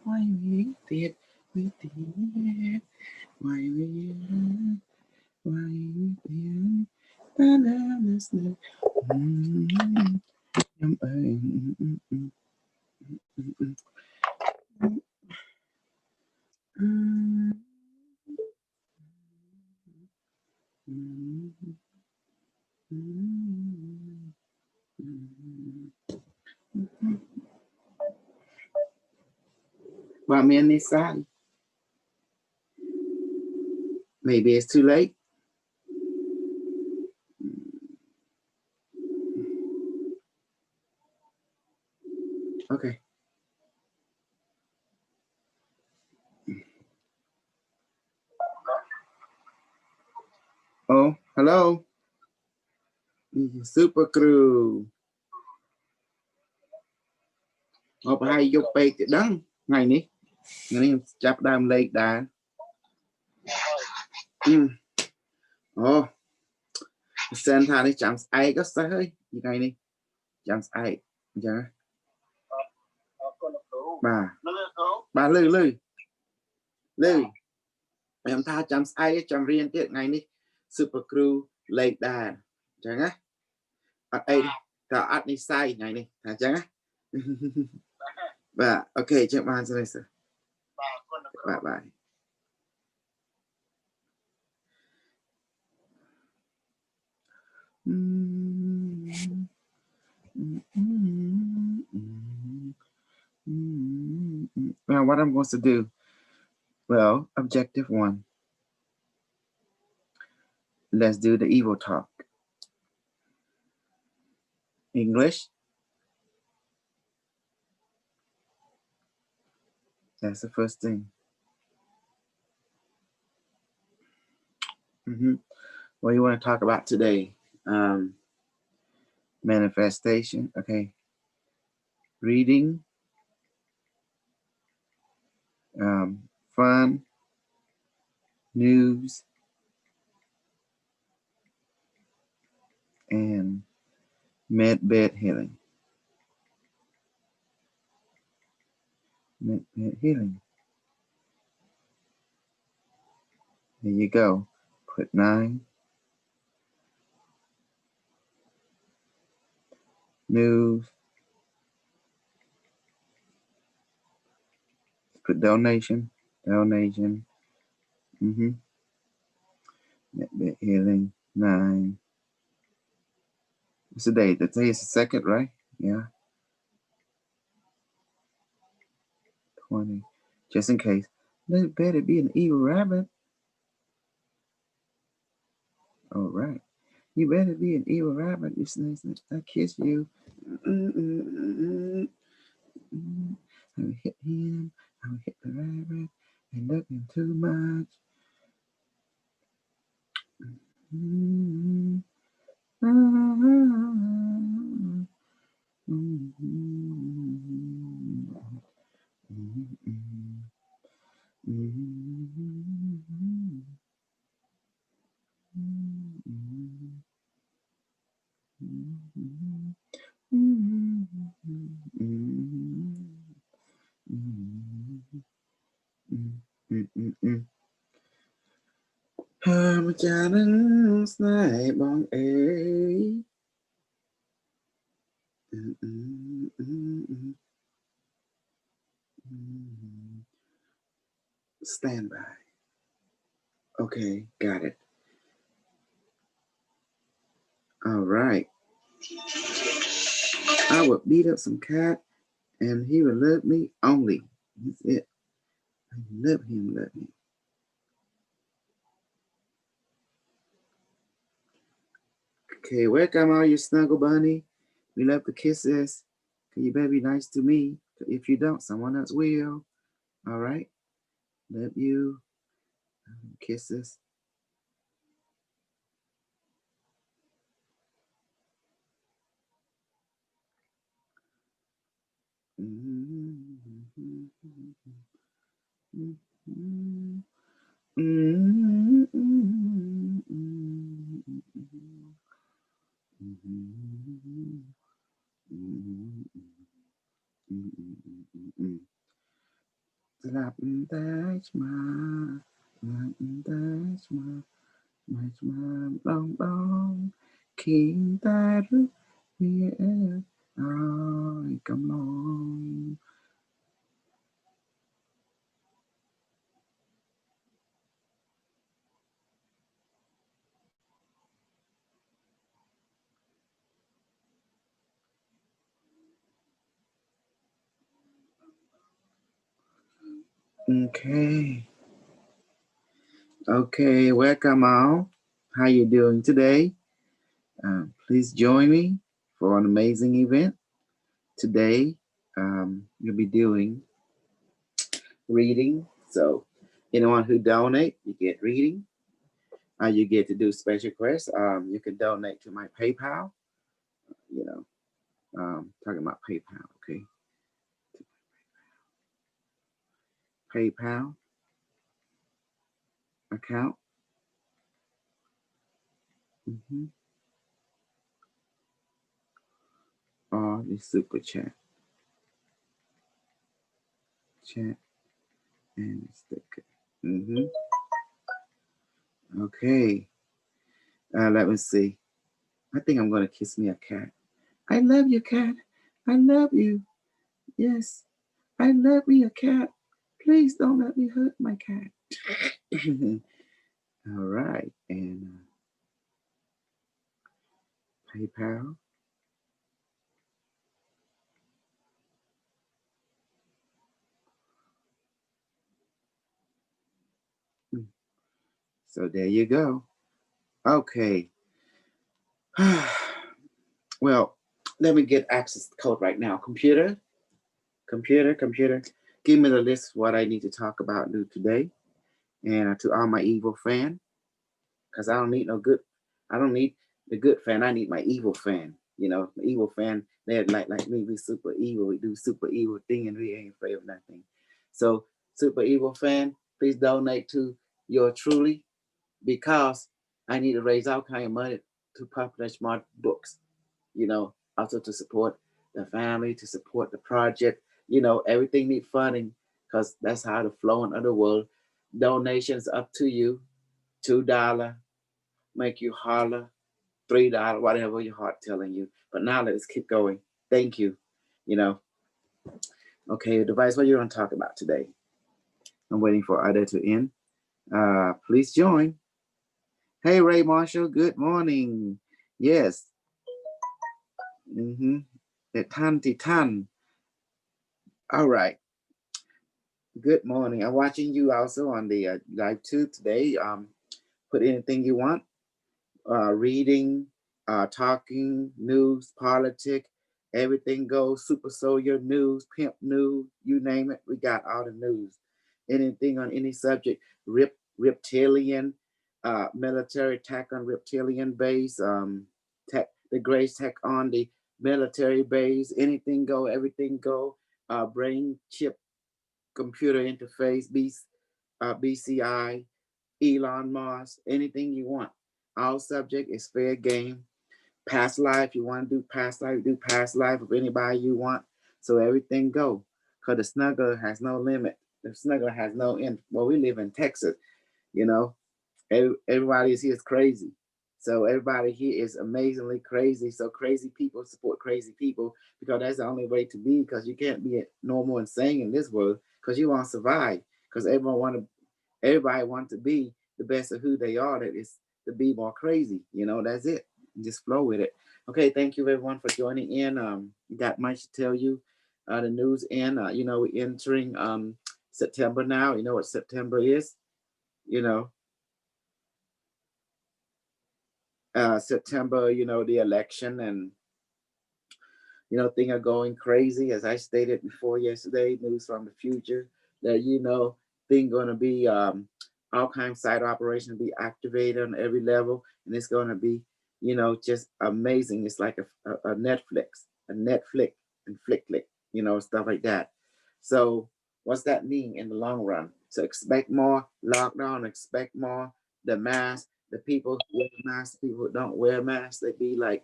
Why we did we did why we did But me and this side. Maybe it's too late. Okay. Oh, hello. Super crew. Hộp hai dục bê thì đắng. Ngày ní. Ngày ní chạp đàm lệch đà. Oh. Sen thà đi chạm ai có sao hơi. Như ngày ní. Chạm ai. Dạ. Bà lư lư. Lư. Em tha chạm ai chạm riêng tiết ngày ní. Super crew lệch đà. Chẳng á. Ê. Tao át đi sai ngày ní. Chẳng á. Bà. Ok. Chắc bạn sẽ đây. Bye bye. Now what I'm going to do, well, objective 1, let's do the evil talk. English, that's the first thing. What do you want to talk about today? Manifestation, okay. Reading, fun, news, and med healing. Med healing. There you go. Put 9. News. Put donation. Med healing 9. What's the date? The day is the 2nd, right? Yeah. 20. Just in case. Let better be an evil rabbit. All right. You better be an evil rabbit. I kiss you. I will hit him. I will hit the rabbit. And love him too much. Mà cha nắng snai bong ấy. Stand by. Okay, got it. All right. I would beat up some cat and he would love me only. That's it. I love him, love me. Okay, welcome all you snuggle bunny. We love the kisses. Can you better be nice to me? If you don't, someone else will. All right. Love you. Kisses. สลับได้มาได้มาลองคิงตารึมีอ้อยกำลอง Okay, welcome all. How you doing today? Please join me for an amazing event. Today, you'll be doing reading. So anyone who donate, you get reading. You get to do special requests. You can donate to my PayPal. You know, talking about PayPal, okay? PayPal account. Or the super chat. Chat and sticker. Okay. Let me see. I think I'm going to kiss me a cat. I love you, cat. I love you. Yes. I love me a cat. Please don't let me hurt my cat. All right. And PayPal. So there you go. Okay. Well, let me get access code right now. Computer. Give me the list of what I need to talk about do today. And to all my evil fan, because I don't need no good. I don't need the good fan. I need my evil fan. You know, the evil fan. They're like me. We super evil. We do super evil thing, and we ain't afraid of nothing. So, super evil fan, please donate to your truly, because I need to raise all kind of money to publish more books. You know, also to support the family, to support the project. You know, everything need funding, because that's how the flowing of the world. Donations up to you, $2 make you holler, $3, whatever your heart telling you. But now let's keep going. Thank you. You know. Okay, device, what you want to talk about today? I'm waiting for Ida to end. Please join. Hey, Ray Marshall. Good morning. Yes. Titan. All right. Good morning. I'm watching you also on the live too today. Put anything you want. Reading, talking, news, politics, everything goes. Super soldier news, pimp news, you name it. We got all the news. Anything on any subject. Reptilian, military attack on reptilian base. The Greys tech on the military base. Anything go. Everything go. Brain chip, computer interface, BCI, Elon Musk, anything you want. Our subject is fair game. Past life, you want to do past life, do past life of anybody you want. So everything go. Because the snuggle has no limit. The snuggle has no end. Well, we live in Texas, you know. Everybody here is crazy. So everybody here is amazingly crazy. So crazy people support crazy people, because that's the only way to be, because you can't be normal and sane in this world, because you want to survive. Because everybody wants to be the best of who they are. That is to be more crazy. You know, that's it. Just flow with it. Okay, thank you everyone for joining in. Got much to tell you. The news in. You know, we're entering September now. You know what September is? You know, September, you know, the election, and you know, things are going crazy. As I stated before yesterday, news from the future, that you know, thing going to be all kinds of side operations be activated on every level, and it's going to be, you know, just amazing. It's like a Netflix, and flick. stuff like that. So what's that mean in the long run? So expect more lockdown, expect more the mask, the people who wear masks, people who don't wear masks, they be like,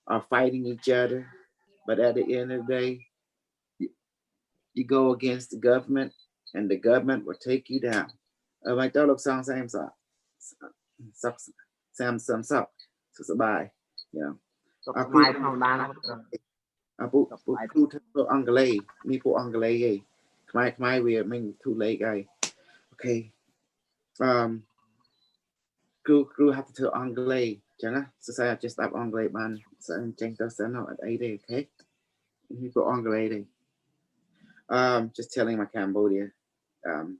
are fighting each other. But at the end of the day, you go against the government and the government will take you down. Like that looks sound same so. Sam some so. So bye. You know. พูดตัวอังกฤษมีพวกอังกฤษไงไม่เวียไม่ทุเลไงโอเคครู have to อังกฤษจังนะ saya just up อังกฤษบ้าน saya ចេញទៅសិនเอาអីទេ okay มีพวกอังกฤษទេ just telling my Cambodia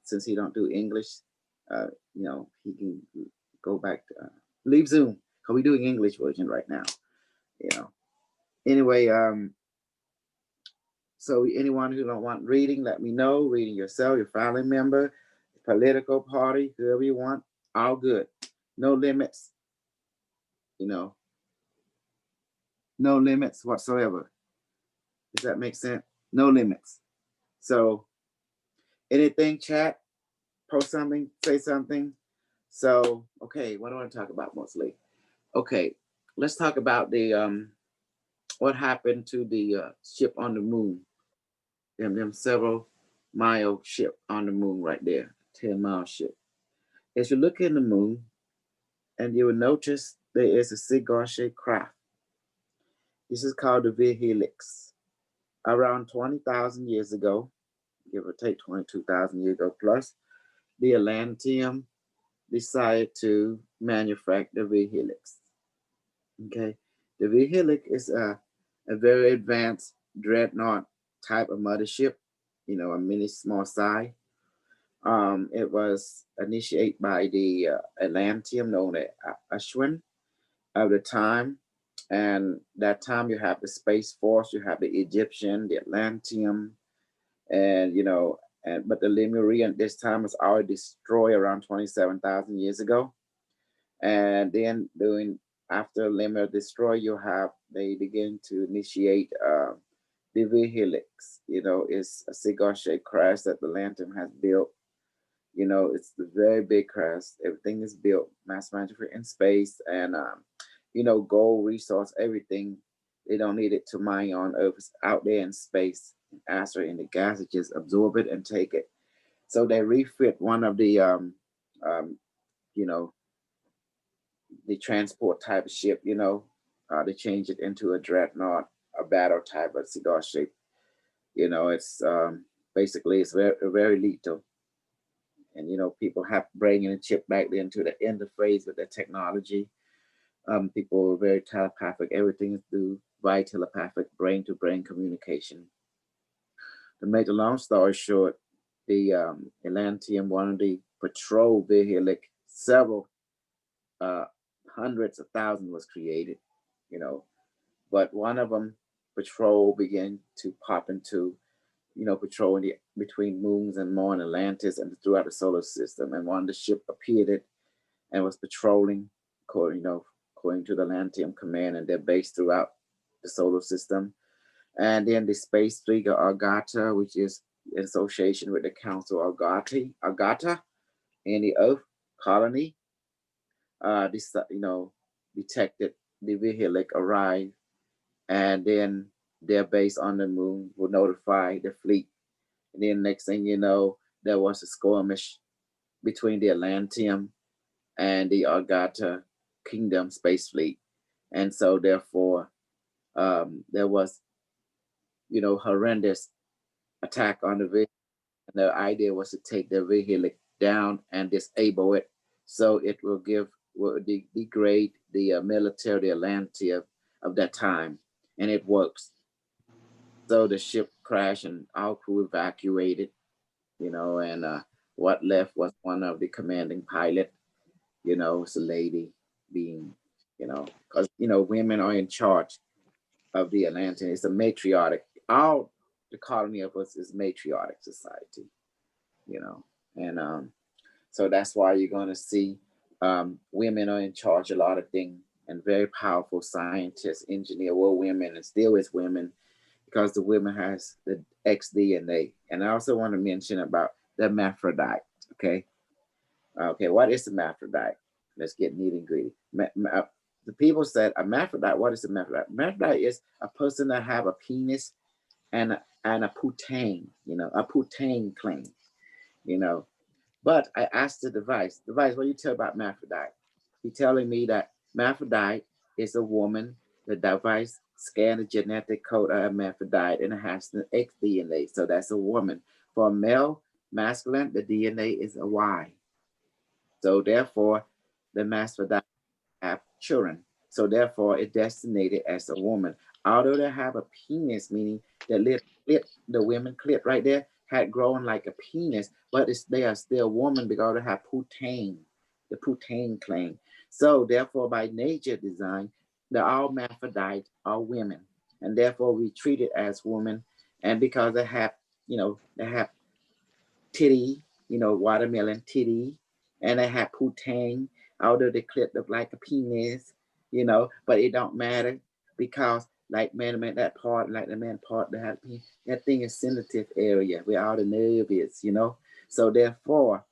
since he don't do English he can go back to, leave Zoom because we're doing English version right now anyway so anyone who don't want reading, let me know. Reading yourself, your family member, political party, whoever you want, all good. No limits. No limits whatsoever. Does that make sense? No limits. So anything, chat, post something, say something. So, okay, what do I want to talk about mostly? Okay, let's talk about the what happened to the ship on the moon. Them several mile ship on the moon right there, 10-mile ship. As you look in the moon, and you will notice there is a cigar-shaped craft. This is called the V-helix. Around 20,000 years ago, give or take 22,000 years ago plus, the Atlantean decided to manufacture the V-helix. Okay, the V-helix is a very advanced dreadnought type of mothership, a mini small size. It was initiated by the Atlantean known as Ashwin of the time. And that time you have the Space Force, you have the Egyptian, the Atlantean, and but the Lemurian this time was already destroyed around 27,000 years ago. And then after Lemur destroy, they begin to initiate the V-helix. It's a cigar-shaped craft that the Atlantean has built. It's the very big craft. Everything is built, mass manufactured in space, and gold resource, everything. They don't need it to mine on Earth. It's out there in space, asteroid, and the gas just absorb it and take it. So they refit one of the the transport type of ship. They change it into a dreadnought, a battle type of cigar shape. It's basically it's very very lethal. And people have bringing a chip back then to the interface with the technology. People are very telepathic. Everything is through via telepathic brain-to-brain communication. To make a long story short, the Atlantean wanted to patrol V-helix. Several hundreds of thousands was created, but one of them patrol began to pop into patrolling between moons and more in Atlantis and throughout the solar system. And one of the ship appeared and was patrolling, according to the Atlantean command and their base throughout the solar system. And then the space fleet Argata, which is in association with the Council Argata and the Earth colony, detected the V-helix arrive, and then their base on the moon will notify the fleet. And then next thing you know, there was a skirmish between the Atlantean and the Argata Kingdom space fleet. And so therefore, there was, horrendous attack on the V-helix. And the idea was to take the V-helix down and disable it so it will degrade the military Atlantean of that time. And it works. So the ship crashed and all crew evacuated, and what left was one of the commanding pilot, it's a lady being, because, women are in charge of the Atlantean. It's a matriarch. All the colony of us is matriarch society, and so that's why you're going to see women are in charge of a lot of things, and very powerful scientists, engineer were women and still is women. because the women has the X DNA. And I also want to mention about the hermaphrodite. Okay. Okay. What is the hermaphrodite? Let's get neat and gritty. The people said a hermaphrodite. What is a hermaphrodite? Hermaphrodite is a person that have a penis and a putain, a putain claim, But I asked the device, what do you tell about hermaphrodite? He telling me that hermaphrodite is a woman. The device scanned the genetic code of hermaphrodite and it has the X DNA. So that's a woman. For a male, masculine, the DNA is a Y. So therefore, the hermaphrodite have children. So therefore, it's designated as a woman. Although they have a penis, meaning the women clit right there had grown like a penis, but they are still a woman because they have putain, the putain claim. So therefore, by nature design, all hermaphrodites are women, and therefore we treat it as women. And because they have titty, watermelon titty, and they have putain, although the clit look like a penis, but it don't matter because like that part, like the man part, that thing is sensitive area where all the nerve is, So therefore,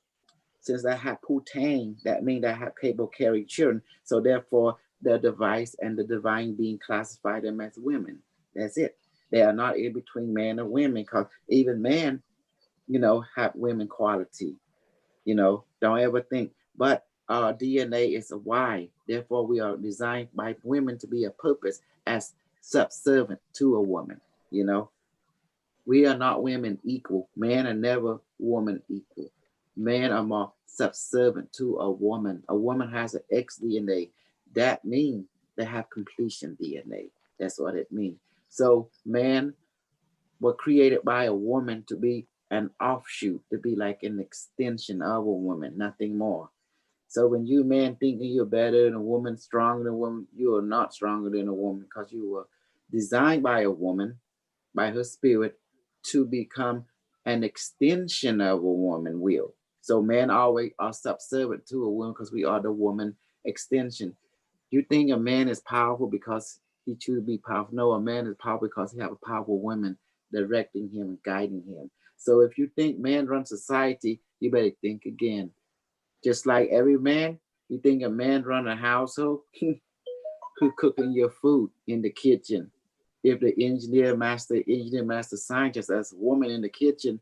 since I have putain, that means I have capable carrying children. So therefore, the device and the divine being classified them as women. That's it. They are not in between man and women because even man, have women quality. Don't ever think. But our DNA is a Y. Therefore, we are designed by women to be a purpose as subservient to a woman. We are not women equal. Man are never woman equal. Men are more subservient to a woman. A woman has an X DNA. That means they have completion DNA. That's what it means. So man were created by a woman to be an offshoot, to be like an extension of a woman, nothing more. So when you man thinking you're better than a woman, stronger than a woman, you are not stronger than a woman because you were designed by a woman, by her spirit, to become an extension of a woman will. So men always are subservient to a woman because we are the woman extension. You think a man is powerful because he chooses to be powerful? No, a man is powerful because he have a powerful woman directing him and guiding him. So if you think man runs society, you better think again. Just like every man, you think a man run a household, who cooking your food in the kitchen? If the engineer, master scientist, as a woman in the kitchen,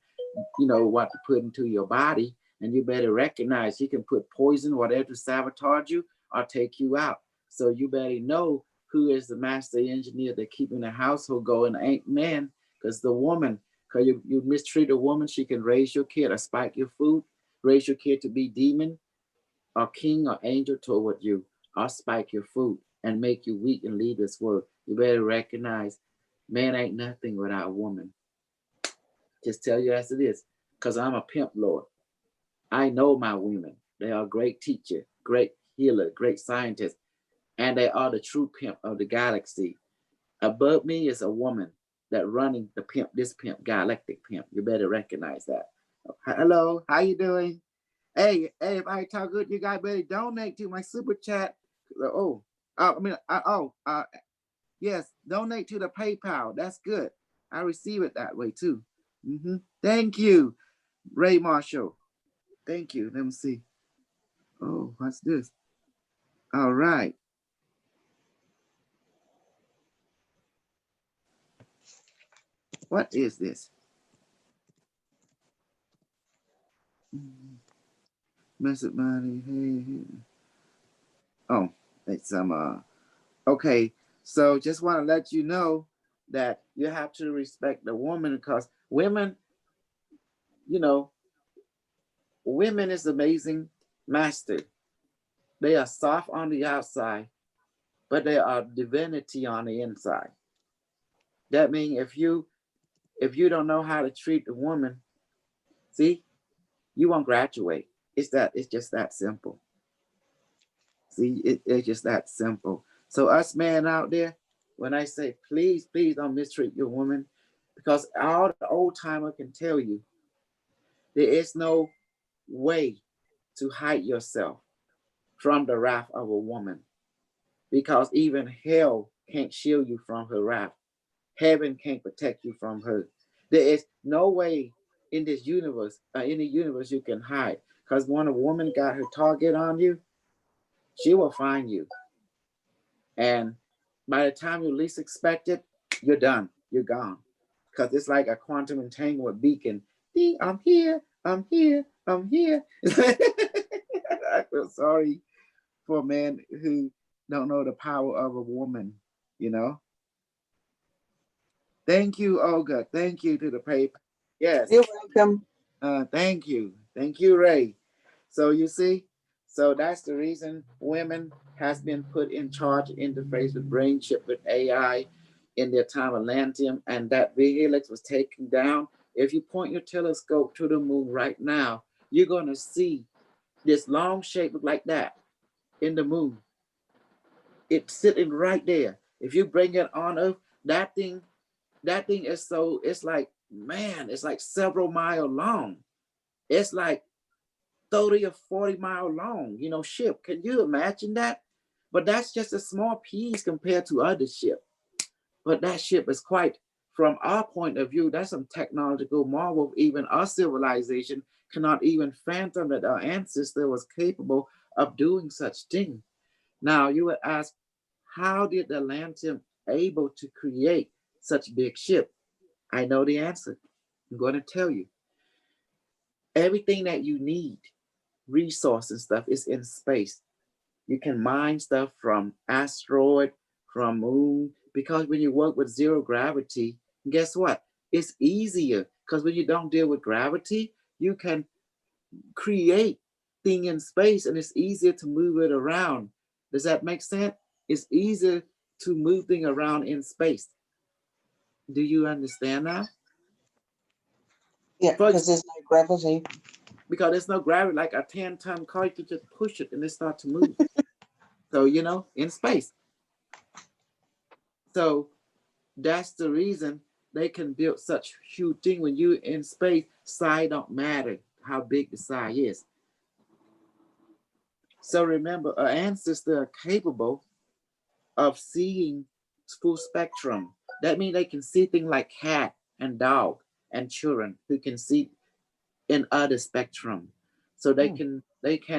what to put into your body, and you better recognize he can put poison, whatever, to sabotage you or take you out. So you better know who is the master engineer that keeping the household going. Ain't man, because the woman, because you mistreat a woman, she can raise your kid or spike your food, raise your kid to be demon or king or angel toward you, or spike your food and make you weak and leave this world. You better recognize man ain't nothing without a woman. Just tell you as it is, because I'm a pimp lord. I know my women. They are great teacher, great healer, great scientist, and they are the true pimp of the galaxy. Above me is a woman that running the pimp, this pimp, galactic pimp. You better recognize that. Hello, how you doing? Hey, if I talk good, you guys better donate to my super chat. Yes, donate to the PayPal. That's good. I receive it that way too. Thank you, Ray Marshall. Thank you. Let me see. Oh, what's this? All right. What is this? Message money. Hey. Oh, it's some okay. So just want to let you know that you have to respect the woman because women, women is amazing master. They are soft on the outside, but they are divinity on the inside. That means if you don't know how to treat the woman, see, you won't graduate. It's just that simple. See, it's just that simple. So us men out there, when I say please don't mistreat your woman, because all the old timer can tell you there is no way to hide yourself from the wrath of a woman, because even hell can't shield you from her wrath. Heaven can't protect you from her. There is no way in this universe, in the universe, you can hide. Because when a woman got her target on you, she will find you. And by the time you least expect it, you're done. You're gone. Because it's like a quantum entanglement beacon. Ding, I'm here. I'm here. I'm here. I feel sorry for men who don't know the power of a woman, you know. Thank you, Olga. Thank you to the paper. Yes. You're welcome. Thank you. Thank you, Ray. So you see, so that's the reason women has been put in charge interface with brain chip with AI in their time of Atlanteum, and that helix was taken down. If you point your telescope to the moon right now, you're gonna see this long shape like that in the moon. It's sitting right there. If you bring it on Earth, that thing is so, it's like, man, it's like several miles long. It's like 30 or 40-mile long, ship. Can you imagine that? But that's just a small piece compared to other ship. But that ship is quite, from our point of view, that's some technological marvel. Even our civilization cannot even fathom that our ancestor was capable of doing such thing. Now you would ask, how did the Atlantean able to create such big ship? I know the answer. I'm going to tell you. Everything that you need, resource and stuff, is in space. You can mine stuff from asteroid, from moon, because when you work with zero gravity, guess what? It's easier because when you don't deal with gravity, you can create thing in space and it's easier to move it around. Does that make sense? It's easier to move things around in space. Do you understand now? Yeah, because there's no gravity. Because there's no gravity, like a 10-ton car, you can just push it and it starts to move. So, in space. So that's the reason they can build such huge thing. When you in space, size don't matter how big the size is. So remember, our ancestors are capable of seeing full spectrum. That means they can see things like cat and dog and children who can see in other spectrum. So they can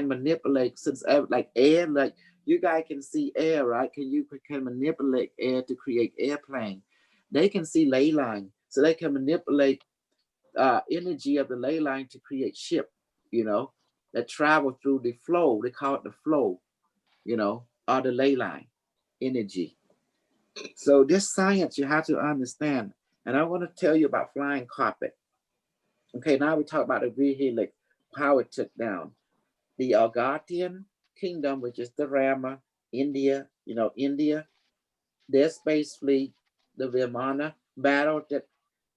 manipulate, since like air, like you guys can see air, right? Can manipulate air to create airplane. They can see ley line, so they can manipulate energy of the ley line to create ship, that travel through the flow. They call it the flow, or the ley line energy. So this science you have to understand. And I want to tell you about flying carpet. Okay, now we talk about the vehicle, how it took down the Algonquian kingdom, which is the Rama, India, India, their space fleet, the Vimana, battled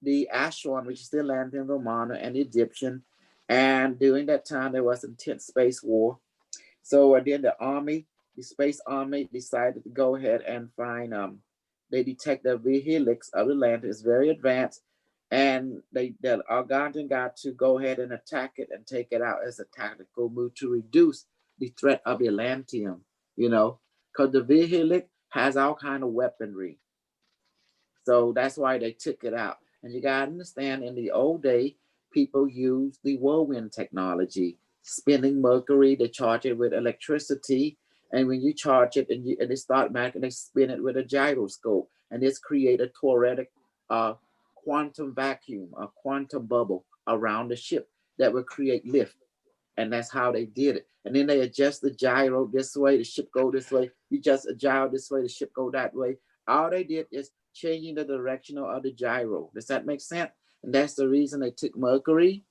the Aswan, which is the Atlantean, Romana, and Egyptian. And during that time, there was intense space war. So then the space army decided to go ahead and find, they detect the helix of the land is very advanced. And the Algonquin got to go ahead and attack it and take it out as a tactical move to reduce the threat of the Atlantean, because the helix has all kind of weaponry. So that's why they took it out. And you got to understand, in the old day, people used the whirlwind technology, spinning mercury. They charge it with electricity. And when you charge it and they start back and they spin it with a gyroscope, and this create a toridic quantum vacuum, a quantum bubble around the ship that will create lift. And that's how they did it. And then they adjust the gyro this way, the ship go this way. You just a gyro this way, the ship go that way. All they did is changing the direction of the gyro. Does that make sense? And that's the reason they took mercury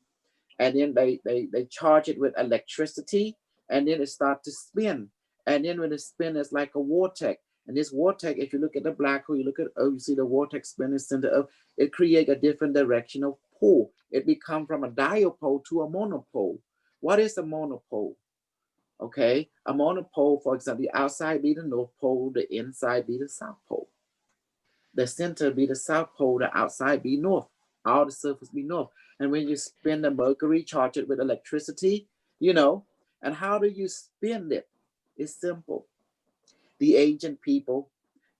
and then they charge it with electricity, and then it starts to spin. And then when it spins, it's like a vortex. And this vortex, if you look at the black hole, you look at Earth, you see the vortex spinning center of it, create a different direction of pull. It become from a dipole to a monopole. What is a monopole? Okay, a monopole, for example, the outside be the North Pole, the inside be the South Pole. The center be the South Pole, the outside be North. All the surface be North. And when you spin the mercury, charge it with electricity, and how do you spin it? It's simple. The ancient people,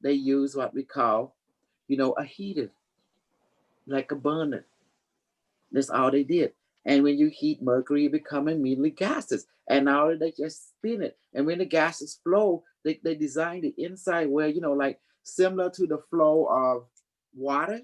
they use what we call, you know, a heater, like a burner. That's all they did. And when you heat mercury, it become immediately gases. And now they just spin it. And when the gases flow, they design the inside where, you know, like similar to the flow of water.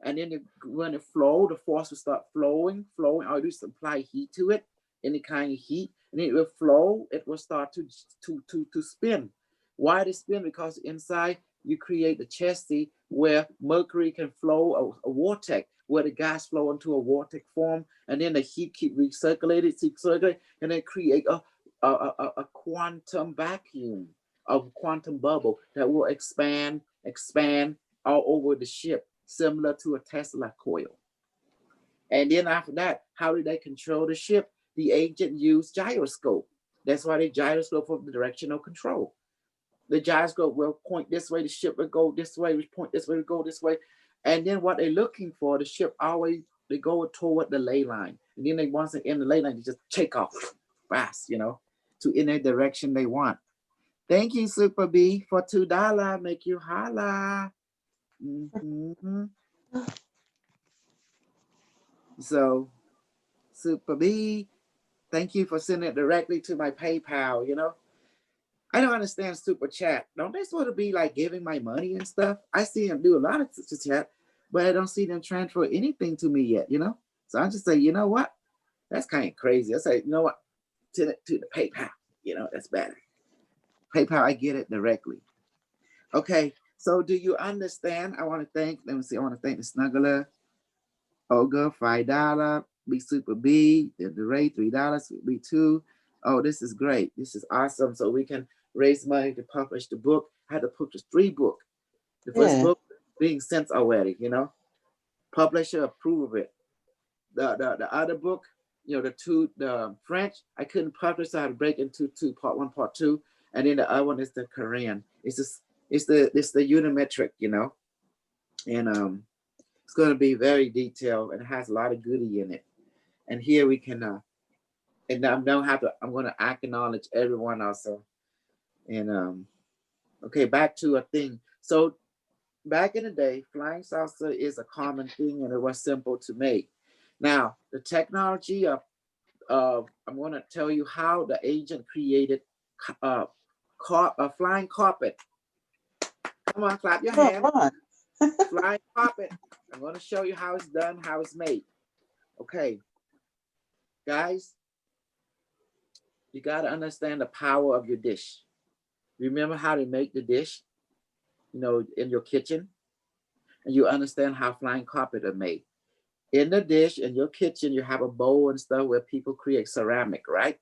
And then when it flow, the force will start flowing. All you do is apply heat to it, any kind of heat, and it will flow. It will start to spin. Why they spin? Because inside you create a chassis where mercury can flow a vortex, where the gas flow into a vortex form, and then the heat keep recirculated, and then create a quantum vacuum, a quantum bubble that will expand all over the ship, similar to a Tesla coil. And then after that, how did they control the ship? The agent used gyroscope. That's why they gyroscope for the directional control. The gyroscope will point this way, the ship will go this way, we point this way, we go this way. And then what they're looking for, the ship always, they go toward the ley line. And then they once they're in the ley line, they just take off fast, you know, to in a direction they want. Thank you, Super B, for $2. Make you holla. Mm-hmm. So, Super B, thank you for sending it directly to my PayPal, you know. I don't understand Super Chat. Don't they sort of be like giving my money and stuff? I see them do a lot of Super Chat, but I don't see them transfer anything to me yet, you know? So I just say, you know what? That's kind of crazy. I say, you know what? To the PayPal, you know, that's better. PayPal, I get it directly. Okay, so do you understand? I want to thank, let me see, I want to thank the Snuggler, Olga, $5, B Super B, the Ray, $3, B2. Oh, this is great. This is awesome. So we can raise money to publish the book. I had to publish 3 books. The first book being sent already, you know. Publisher approved of it. The other book, you know, the French, I couldn't publish, so I had to break into 2, part 1, part 2. And then the other one is the Korean. It's the unimetric, you know. And it's going to be very detailed and it has a lot of goodie in it. And here we can, and I don't have to, I'm going to acknowledge everyone also. And okay, back to a thing. So back in the day, flying saucer is a common thing and it was simple to make. Now, the technology of I'm going to tell you how the agent created a flying carpet. Come on, clap your hands. Flying carpet. I'm going to show you how it's done, how it's made. Okay, guys, you got to understand the power of your dish. Remember how to make the dish, you know, in your kitchen? And you understand how flying carpet are made. In the dish, in your kitchen, you have a bowl and stuff where people create ceramic, right?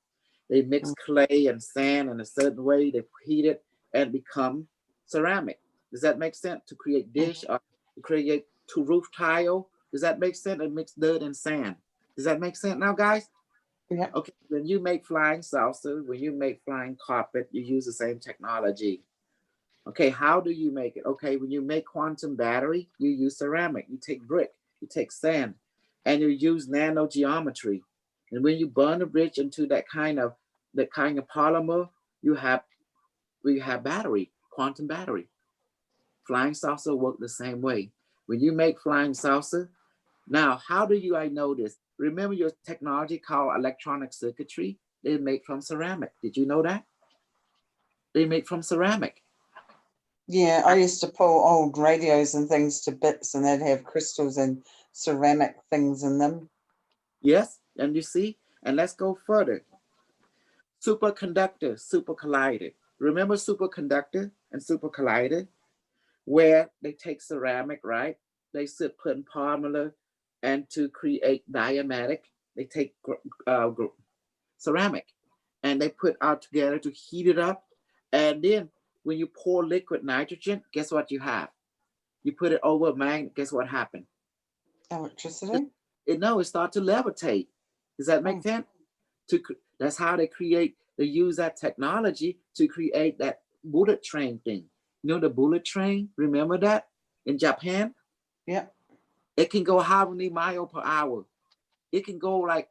They mix clay and sand in a certain way, they heat it and become ceramic. Does that make sense? To create dish or to create to roof tile? Does that make sense? And mix dirt and sand. Does that make sense now, guys? Yeah. Okay, when you make flying salsa, when you make flying carpet, you use the same technology. Okay, how do you make it? Okay, when you make quantum battery, you use ceramic. You take brick, you take sand, and you use nano geometry. And when you burn the bridge into that kind of polymer, we have battery, quantum battery. Flying salsa work the same way. When you make flying salsa, now how do I know this? Remember your technology called electronic circuitry? They make from ceramic. Did you know that? They make from ceramic. Yeah, I used to pull old radios and things to bits and they'd have crystals and ceramic things in them. Yes, and you see, and let's go further. Superconductor, super collider. Remember superconductor and super collider, where they take ceramic, right? They put in polymer, and to create diamatic, they take ceramic, and they put out together to heat it up. And then when you pour liquid nitrogen, guess what you have? You put it over a magnet, guess what happened? Electricity? It starts to levitate. Does that make sense? That's how they use that technology to create that bullet train thing. You know the bullet train? Remember that in Japan? Yeah. It can go how many miles per hour? It can go like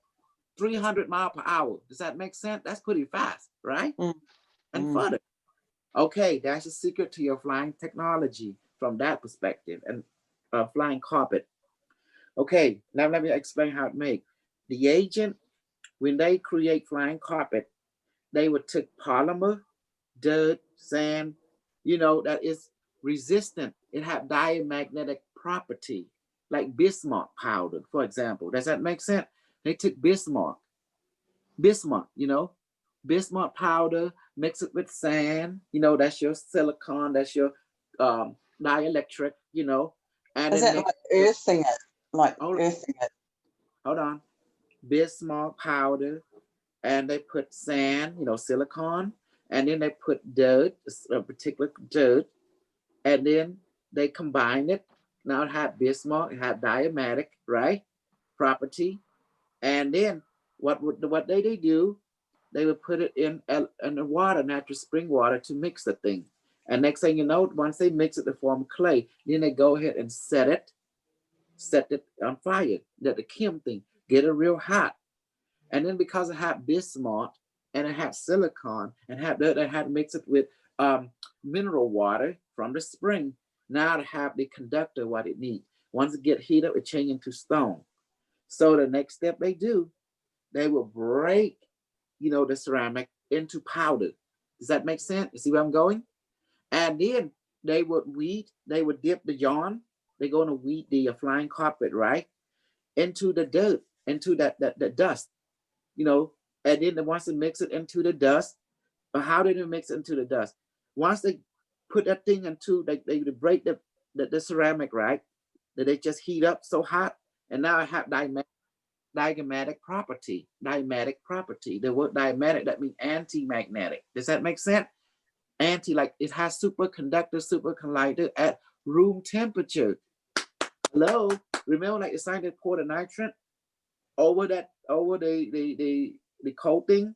300 miles per hour. Does that make sense? That's pretty fast, right? And further. Okay, that's the secret to your flying technology. from that perspective. And flying carpet. Okay, now let me explain how it make. The agent, when they create flying carpet, they would take polymer, dirt, sand, that is resistant. It have diamagnetic property, like Bismuth powder, for example. Does that make sense? They took Bismuth, Bismuth powder, mix it with sand, that's your silicon, that's your dielectric, and Is then that mix like earthing it? Like hold, earthing it? hold on, Bismuth powder, and they put sand, silicon, and then they put dirt, a particular dirt, and then they combine it. Now it had Bismuth, it had diamatic, right, property, and then what they do? They would put it in the water, natural spring water, to mix the thing. And next thing you know, once they mix it to form clay, then they go ahead and set it on fire, the Kim thing, get it real hot. And then because it had Bismuth and it had silicon and they had to mix it with mineral water from the spring, now to have the conductor what it needs. Once it get heated, it change into stone. So the next step they do, they will break, the ceramic into powder. Does that make sense? You see where I'm going? And then they would dip the yarn. They're going to weed the flying carpet, right, into the dirt, into the dust, and then once they mix it into the dust, or how did they mix it into the dust? Once they put that thing into, they break the ceramic, right, that they just heat up so hot, and now it have diagmatic property. Diagmatic property. The word diagmatic, that means anti-magnetic. Does that make sense? Anti, like it has superconductor, supercollider at room temperature. Hello? Remember, like the scientists poured the nitrogen over the coating,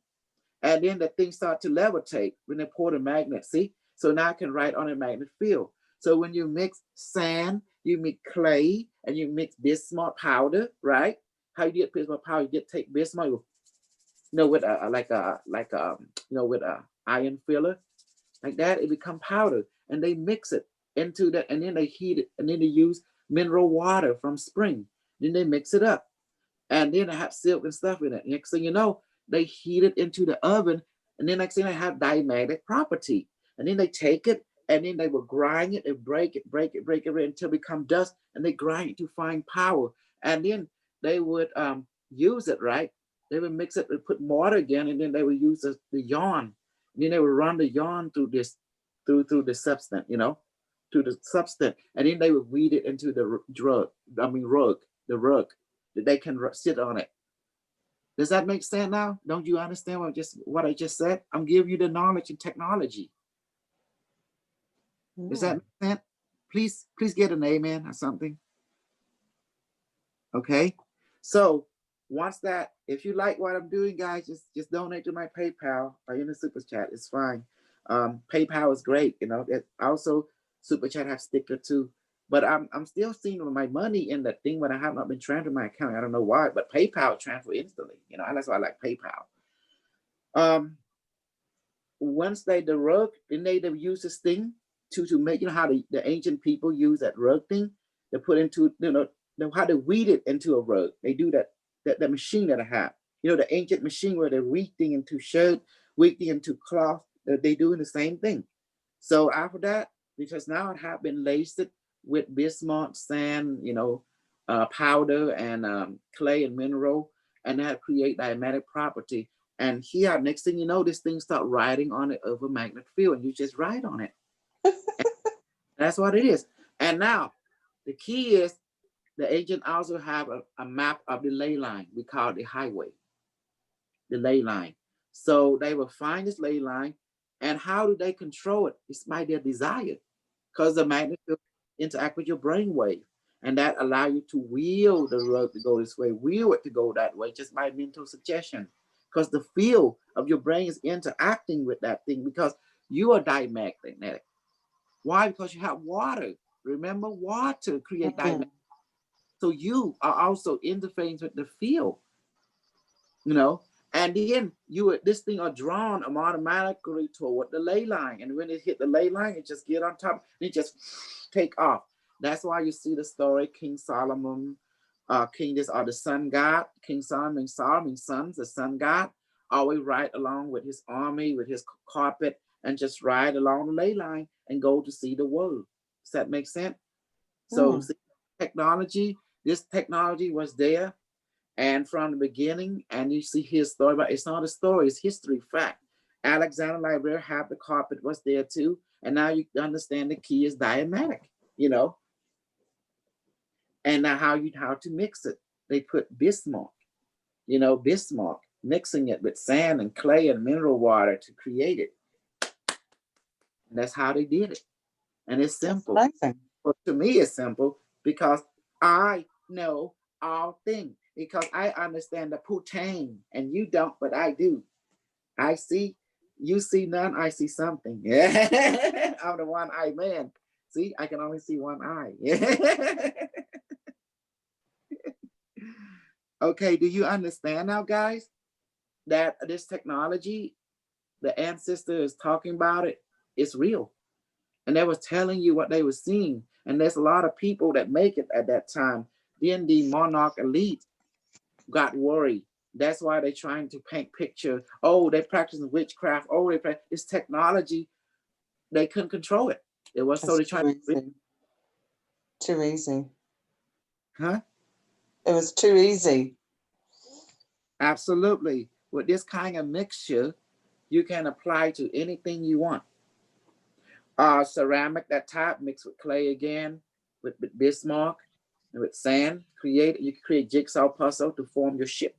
and then the thing start to levitate when they pour the magnet. See? So now I can write on a magnet field. So when you mix sand, you mix clay, and you mix Bismuth powder, right? How you get Bismuth powder? You take Bismuth, with with a iron filler, like that. It become powder, and they mix it into that, and then they heat it, and then they use mineral water from spring. Then they mix it up, and then they have silk and stuff in it. Next thing you know, they heat it into the oven, and then next thing they have diamagnetic property. And then they take it, and then they will grind it and break it until it become dust, and they grind it to fine powder. And then they would use it, right? They would mix it and put water again, and then they would use the yarn. And then they would run the yarn through the substance, to the substance, and then they would weed it into the rug that they can sit on it. Does that make sense now? Don't you understand what I just said? I'm giving you the knowledge and technology. Does that make sense? Please get an amen or something. Okay. So once that, if you like what I'm doing, guys, just donate to my PayPal or in the super chat. It's fine. PayPal is great. It also super chat have sticker too. But I'm still seeing my money in that thing, but I have not been transferring my account. I don't know why, but PayPal transfer instantly. That's why I like PayPal. Once the rug, then they use this thing to make, how the ancient people use that rug thing. They put into, how to weed it into a rug. They do that machine that I have. The ancient machine where they weed thing into shirt, weed thing into cloth. They doing the same thing. So after that, because now it have been laced with Bismuth, sand, powder, and clay and mineral, and that create diamagnetic property. And here, next thing you know, this thing start riding on it over magnet field, and you just ride on it. That's what it is. And now, the key is the agent also have a map of the ley line. We call it the highway, the ley line. So they will find this ley line, and how do they control it? It's by their desire, because the magnet field interact with your brain wave, and that allow you to wheel the rug to go this way, wheel it to go that way, just by mental suggestion. Because the field of your brain is interacting with that thing, because you are diamagnetic. Why? Because you have water. Remember, water create diamagnetic. So you are also interfacing with the field, And then this thing are drawn automatically toward the ley line. And when it hit the ley line, it just get on top and it just take off. That's why you see the story, King Solomon, King this are the sun god, King Solomon's sons, the sun god, always ride along with his army, with his carpet, and just ride along the ley line and go to see the world. Does that make sense? So see, technology, this technology was there. And from the beginning, and you see his story, but it's not a story, it's history, fact. Alexander Library had the carpet was there too. And now you understand the key is diametric, you know. And now how to mix it. They put Bismarck, you know, Bismarck, mixing it with sand and clay and mineral water to create it. And that's how they did it. And it's simple. But to me, it's simple because I know all things. Because I understand the Putang, and you don't, but I do. I see, you see none, I see something. Yeah. I'm the one-eyed man. See, I can only see one eye. Okay, do you understand now, guys, that this technology, the ancestor is talking about it, it's real. And they was telling you what they were seeing. And there's a lot of people that make it at that time. Then the monarch elite got worried. That's why they're trying to paint picture. Oh, they're practicing witchcraft. Oh, they practice this technology. They couldn't control it. It was so they tried too easy. Huh? It was too easy. Absolutely. With this kind of mixture, you can apply to anything you want. Ceramic, that type, mixed with clay again, with Bismarck, and with sand. You can create jigsaw puzzle to form your ship.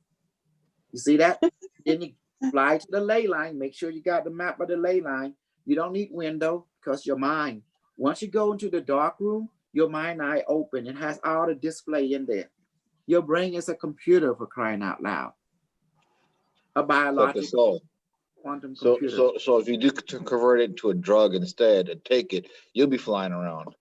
You see that? Then you fly to the ley line. Make sure you got the map of the ley line. You don't need window because your mind. Once you go into the dark room, your mind eye open. It has all the display in there. Your brain is a computer, for crying out loud. A biological quantum computer. So if you do convert it to a drug instead and take it, you'll be flying around.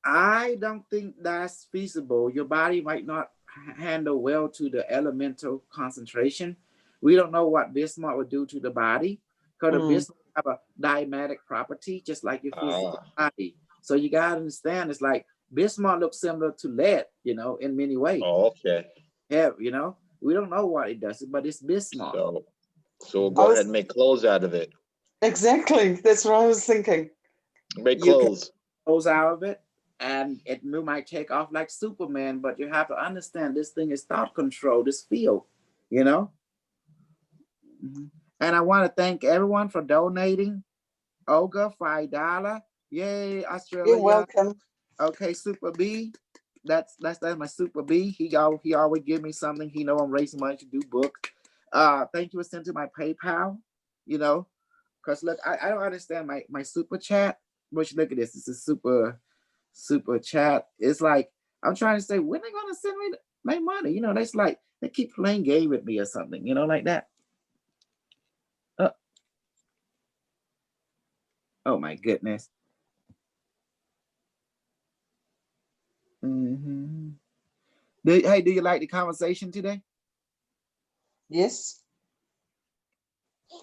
I don't think that's feasible. Your body might not handle well to the elemental concentration. We don't know what Bismarck would do to the body because the Bismarck have a diametric property, just like your physical body. So you gotta understand, it's like Bismarck looks similar to lead, you know, in many ways. Oh, okay. Yeah, you know, we don't know what it does, but it's Bismarck. So we'll go ahead and make clothes out of it. Exactly. That's what I was thinking. Make clothes. Clothes out of it. And it might take off like Superman, but you have to understand this thing is thought control, this field, you know? And I want to thank everyone for donating. Olga, $5. Yay, Australia. You're welcome. Okay, Super B. That's my Super B. He always give me something. He know I'm raising money to do books. Thank you for sending to my PayPal, you know, because look, I don't understand my super chat, which look at this. This is super chat. It's like I'm trying to say, when are they gonna send me my money? You know, that's like they keep playing game with me or something, you know, like that. Oh my goodness. Hey, do you like the conversation today? Yes.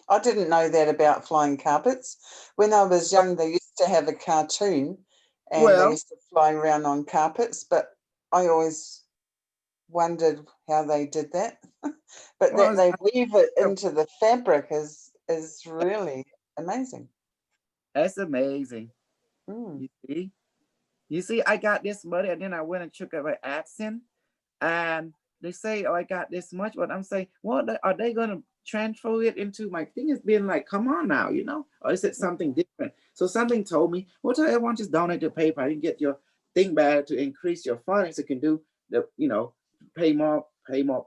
I didn't know that about flying carpets. When I was young, they used to have a cartoon and they used to fly around on carpets, but I always wondered how they did that. But that they weave it into the fabric is really amazing. That's amazing. You see, I got this money, and then I went and took an accent, and they say, "Oh, I got this much," but I'm saying, "What are they gonna transfer it into my thing?" Is being like, "Come on now, you know," or is it something different? So something told me, "Well, tell everyone just donate to PayPal. You can get your thing back to increase your funding, so you can do the, you know, pay more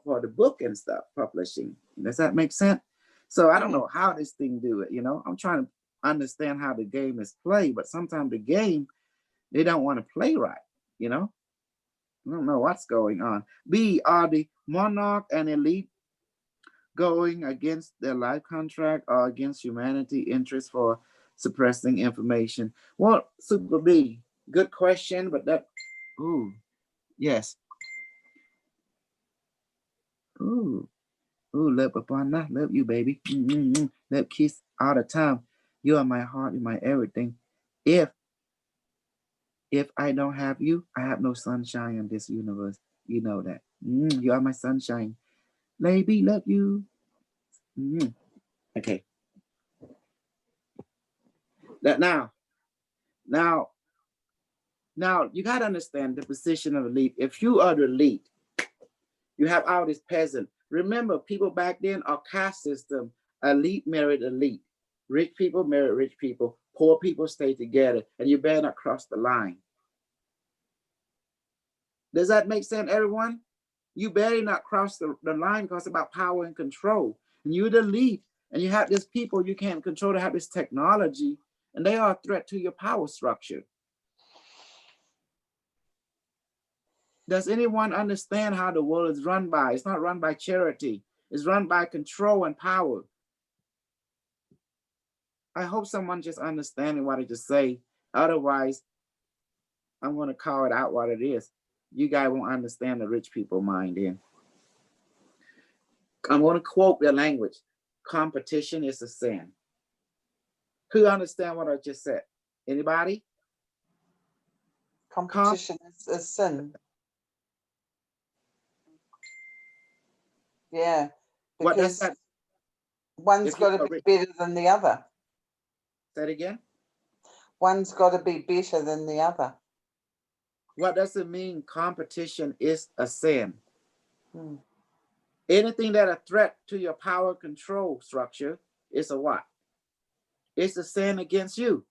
for the book and stuff, publishing." Does that make sense? So I don't know how this thing do it. You know, I'm trying to understand how the game is played, but sometimes the game, they don't want to play right, you know? I don't know what's going on. B, are the monarch and elite going against their life contract or against humanity interest for suppressing information? Well, Super B, good question, but that, ooh, yes. Ooh, Oh, love upon that. Love you, baby. Love kiss all the time. You are my heart, you're my everything. If I don't have you, I have no sunshine in this universe. You know that. You are my sunshine. Baby, love you. Okay. That now, you got to understand the position of the lead. If you are the lead, you have all this peasant. Remember, people back then, our caste system, elite married elite. Rich people marry rich people. Poor people stay together. And you better not cross the line. Does that make sense, everyone? You better not cross the line because it's about power and control. And you're the lead. And you have these people you can't control to have this technology. And they are a threat to your power structure. Does anyone understand how the world is run by? It's not run by charity. It's run by control and power. I hope someone just understanding what I just say. Otherwise, I'm going to call it out what it is. You guys won't understand the rich people mind then. I'm going to quote their language. Competition is a sin. Who understand what I just said? Anybody? Competition is a sin. Yeah. What does Because that? one's got to be better than the other. Say it again. One's got to be better than the other. What does it mean? Competition is a sin. Anything that a threat to your power control structure is a what? It's a sin against you.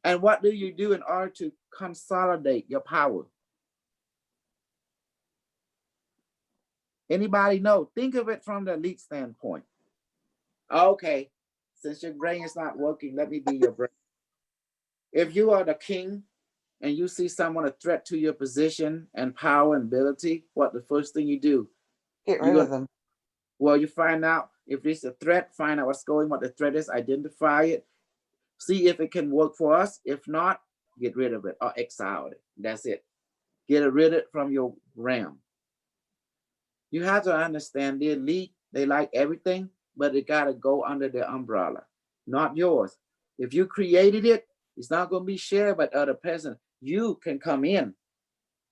And what do you do in order to consolidate your power? Anybody know? Think of it from the elite standpoint. Okay, since your brain is not working, let me be your brain. If you are the king and you see someone a threat to your position and power and ability, what the first thing you do? Get rid of them. Well, you find out if it's a threat, find out what's going, what the threat is, identify it, see if it can work for us. If not, get rid of it or exile it. That's it. Get rid of it from your realm. You have to understand the elite, they like everything, but it got to go under their umbrella, not yours. If you created it, it's not going to be shared by other peasants. You can come in.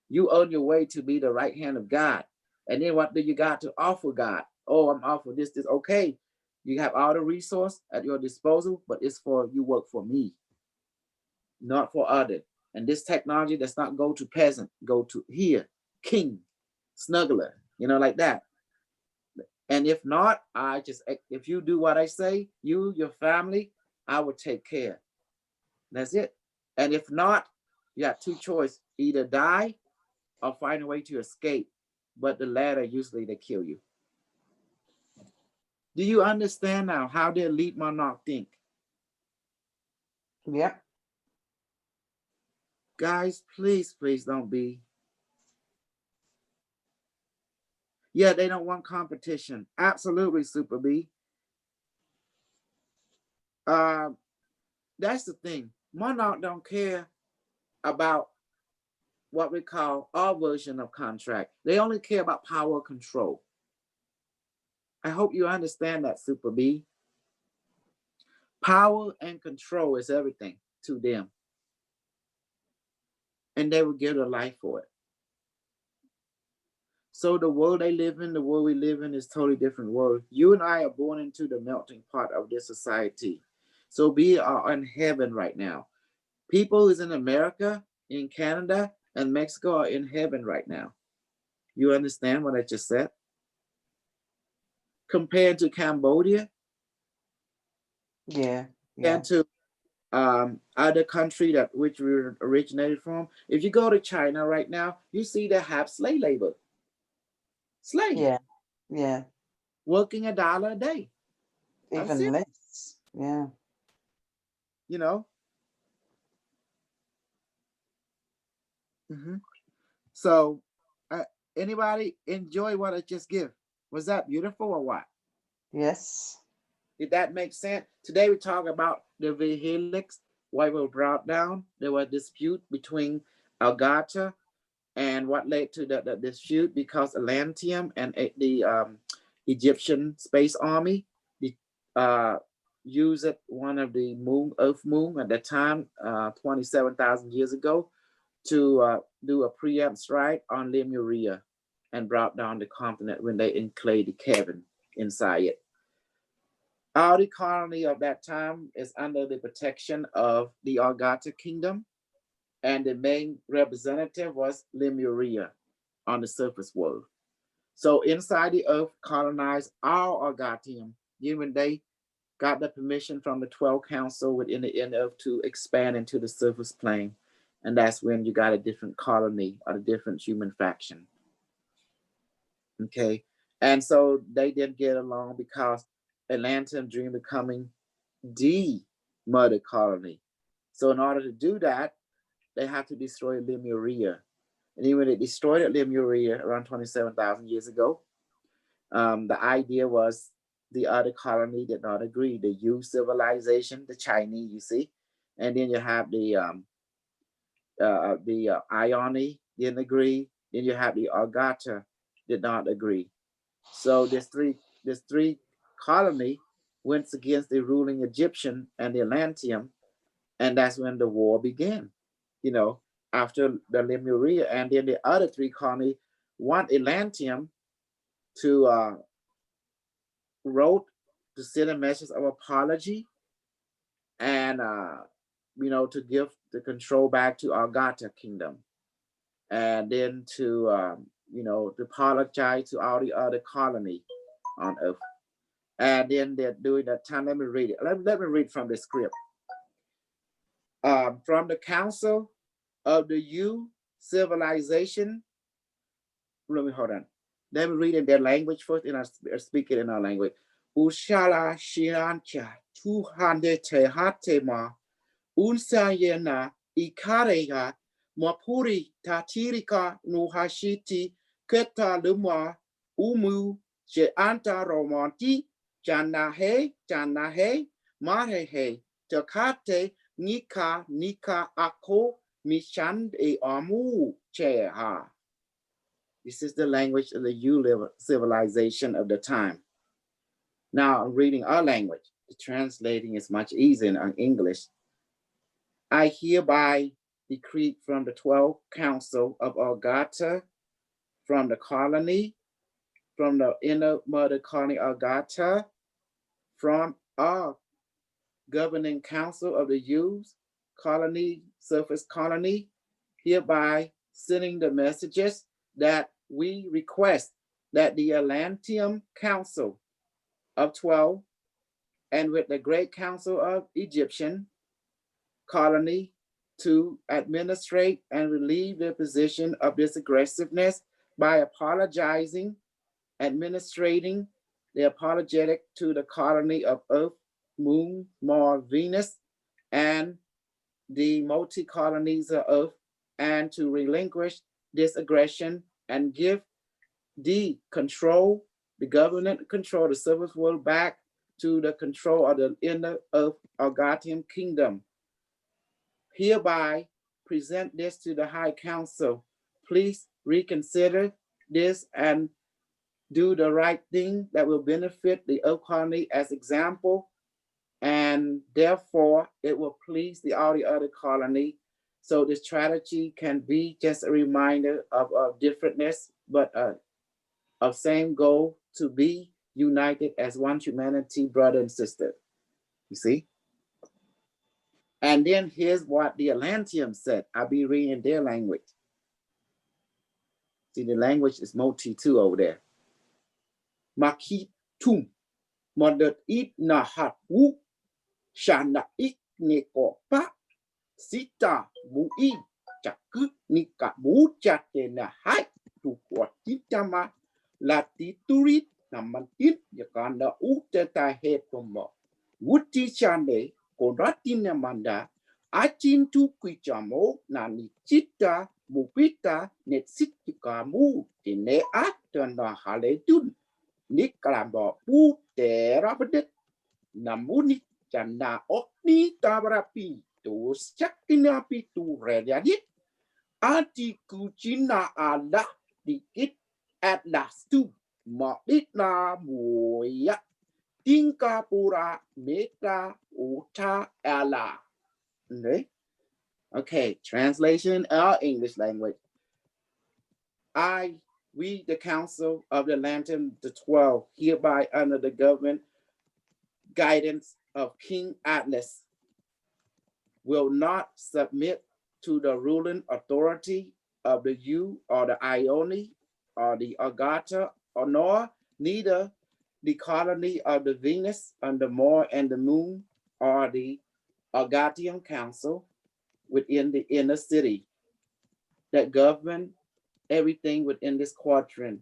You own your way to be the right hand of God. And then what do you got to offer God? Oh, I'm offering this. Okay. You have all the resource at your disposal, but it's for you work for me, not for others. And this technology does not go to peasant, go to here, king, snuggler, like that. And if not, if you do what I say, you, your family, I will take care. That's it. And if not, you have two choices, either die or find a way to escape. But the latter, usually they kill you. Do you understand now how the elite monarch think? Yeah. Guys, please don't be. Yeah, they don't want competition. Absolutely, Super B. That's the thing. Monarch don't care about what we call our version of contract. They only care about power control. I hope you understand that, Super B. Power and control is everything to them. And they will give their life for it. So the world they live in, the world we live in is totally different world. You and I are born into the melting pot of this society. So we are in heaven right now. People who's in America, in Canada, and Mexico are in heaven right now. You understand what I just said? Compared to Cambodia, yeah. and to other country that which we originated from. If you go to China right now, you see they have slave labor. Slave. Yeah. Working $1 a day. Even less. Yeah. So anybody enjoy what I just give? Was that beautiful or what? Yes. Did that make sense? Today we talk about the Helix, why we were brought down. There was a dispute between Algata And what led to the dispute? Because Atlantean and the Egyptian space army used one of the Earth moon at that time, 27,000 years ago, to do a preempt strike on Lemuria and brought down the continent when they enclaved the cavern inside it. All the colony of that time is under the protection of the Argata kingdom, and the main representative was Lemuria on the surface world. So inside the earth colonized all Argatium, even they got the permission from the 12 council within the inner earth to expand into the surface plane. And that's when you got a different colony or a different human faction. Okay. And so they didn't get along because Atlantean dreamed of becoming the mother colony. So in order to do that, they have to destroy Lemuria. And even they destroyed Lemuria around 27,000 years ago. The idea was the other colony did not agree. The Yu civilization, the Chinese, you see, and then you have the Ioni didn't agree. Then you have the Argata did not agree. So this three colony went against the ruling Egyptian and the Atlantean, and that's when the war began. You know, after the Lemuria, and then the other three colony want Atlantean to wrote to send a message of apology and to give the control back to Argata kingdom, and then to to apologize to all the other colony on earth. And then they're doing that time. Let me read it. Let me read from the script. From the council of the Yu civilization. Hold on. Let me read in their language first, and I'll speak it in our language. Ushala shirancha 200 tehatema unsayena ikarega mapuri tatirika nuhashiti keta luma umu je anta romanti janahe marehe takate nika ako mishand e amu cheha. This is the language of the Yu civilization of the time. Now I'm reading our language. The translating is much easier in English. I hereby decree from the 12 council of Argata, from the colony, from the inner mother colony Argata, from our governing council of the Yus colony, surface colony, hereby sending the messages that we request that the Atlantean Council of 12 and with the Great Council of Egyptian colony to administrate and relieve their position of this aggressiveness by apologizing, administrating the apologetic to the colony of Earth, Moon, Mars, Venus, and the multi-colonies of Earth, and to relinquish this aggression and give the control, the government control, the surface world back to the control of the inner Earth Argatian kingdom. Hereby present this to the High Council. Please reconsider this and do the right thing that will benefit the Earth colony as example, and therefore it will please all the other colony. So this strategy can be just a reminder of differentness, but of same goal, to be united as one humanity, brother and sister. You see? And then here's what the Atlanteans said. I'll be reading their language. See, the language is multi-two over there. Makitum, modet it nahat wu, shana ik nekopa, sita mui, chaku nika mujate na hai, tu kwatitama, latiturit namantit, yakanda uteta hetomo, wuti chande, koratina manda, achin tu kuichamo, nani chita, mupita, netsitikamu, tine atana haledun, nikalabo ute rabadet, namuni chana okni tabarapi, tu sakinapi tu redadit, Antikujina ala dikit atlas tu maitna moya tingkapura meta uta ala. Okay, translation in our English language. We, the Council of the Lantern, the 12, hereby under the government guidance of King Atlas, will not submit to the ruling authority of the U or the Ione or the Agata, or nor neither the colony of the Venus and the Moor and the Moon or the Agatian Council within the inner city that govern everything within this quadrant.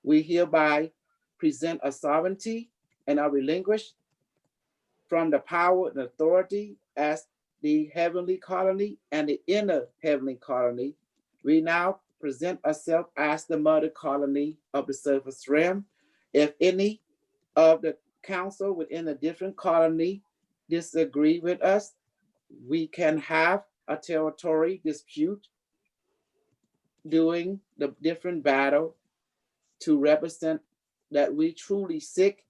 We hereby present a sovereignty and are relinquished from the power and authority as the heavenly colony and the inner heavenly colony. We now present ourselves as the mother colony of the surface realm. If any of the council within a different colony disagree with us, we can have a territory dispute during the different battle to represent that we truly seek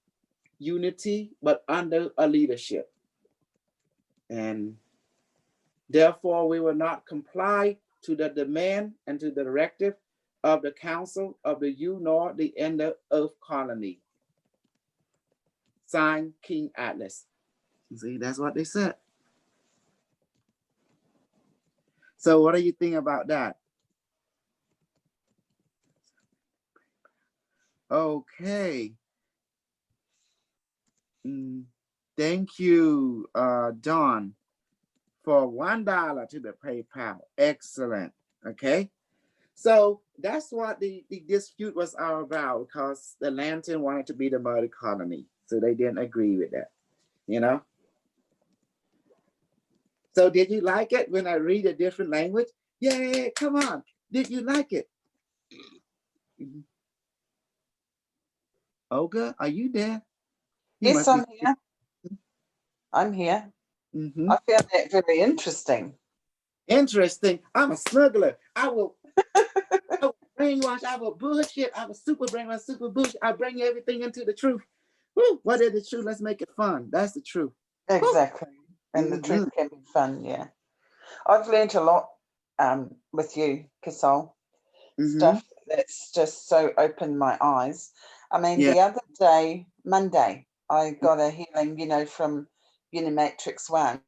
unity, but under a leadership. And therefore, we will not comply to the demand and to the directive of the Council of the U nor the Inner Earth Colony. Signed, King Atlas. See, that's what they said. So what do you think about that? Okay. Thank you, Don, for $1 to the PayPal. Excellent. Okay. So that's what the dispute was all about, because the Lantern wanted to be the mother colony. So they didn't agree with that, you know? So did you like it when I read a different language? Yeah, come on. Did you like it? Olga, are you there? Yes, I'm here. I'm here. I found that very interesting. Interesting. I'm a smuggler. I will brainwash. I will bullshit. I will super brainwash, super bullshit. I'll bring you everything into the truth. Woo, what is the truth? Let's make it fun. That's the truth. Exactly. And the truth can be fun, yeah. I've learned a lot with you, Kosol. Stuff that's just so opened my eyes. I mean, the other day, Monday, I got a healing, you know, from Unimatrix 1.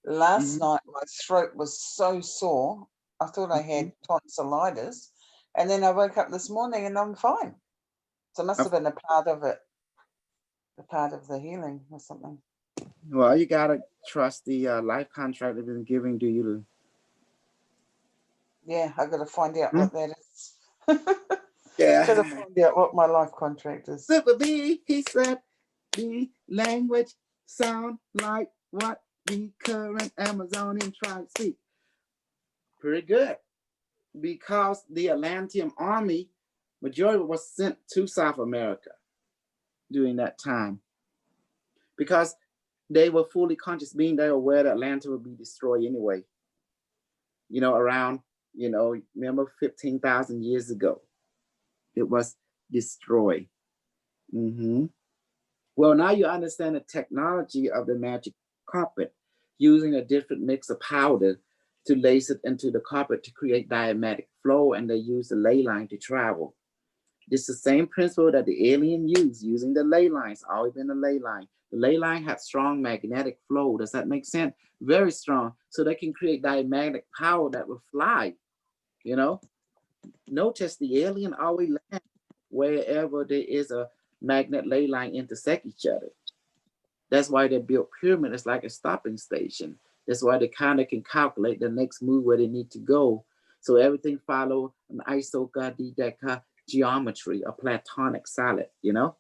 Last night, my throat was so sore. I thought I had tonsillitis. And then I woke up this morning and I'm fine. So it must have been a part of it, a part of the healing or something. Well, you got to trust the life contract they've been giving to you. Yeah, I got to find out what that is. Yeah. Got to find out what my life contract is. Super B, he said, the language sound like what the current Amazonian tribes speak. Pretty good. Because the Atlantean army, majority was sent to South America during that time. Because they were fully conscious, being they were aware that Atlanta would be destroyed anyway. You know, around, you know, remember 15,000 years ago, it was destroyed. Well, now you understand the technology of the magic carpet, using a different mix of powder to lace it into the carpet to create diametric flow, and they use the ley line to travel. It's the same principle that the alien used, using the ley lines, always been the ley line. The ley line had strong magnetic flow. Does that make sense? Very strong. So they can create diamagnetic power that will fly, you know? Notice the alien always land wherever there is a magnet ley line intersect each other. That's why they built pyramid. It's like a stopping station. That's why they kind of can calculate the next move where they need to go. So everything follow an isogodeca geometry, a platonic solid, you know?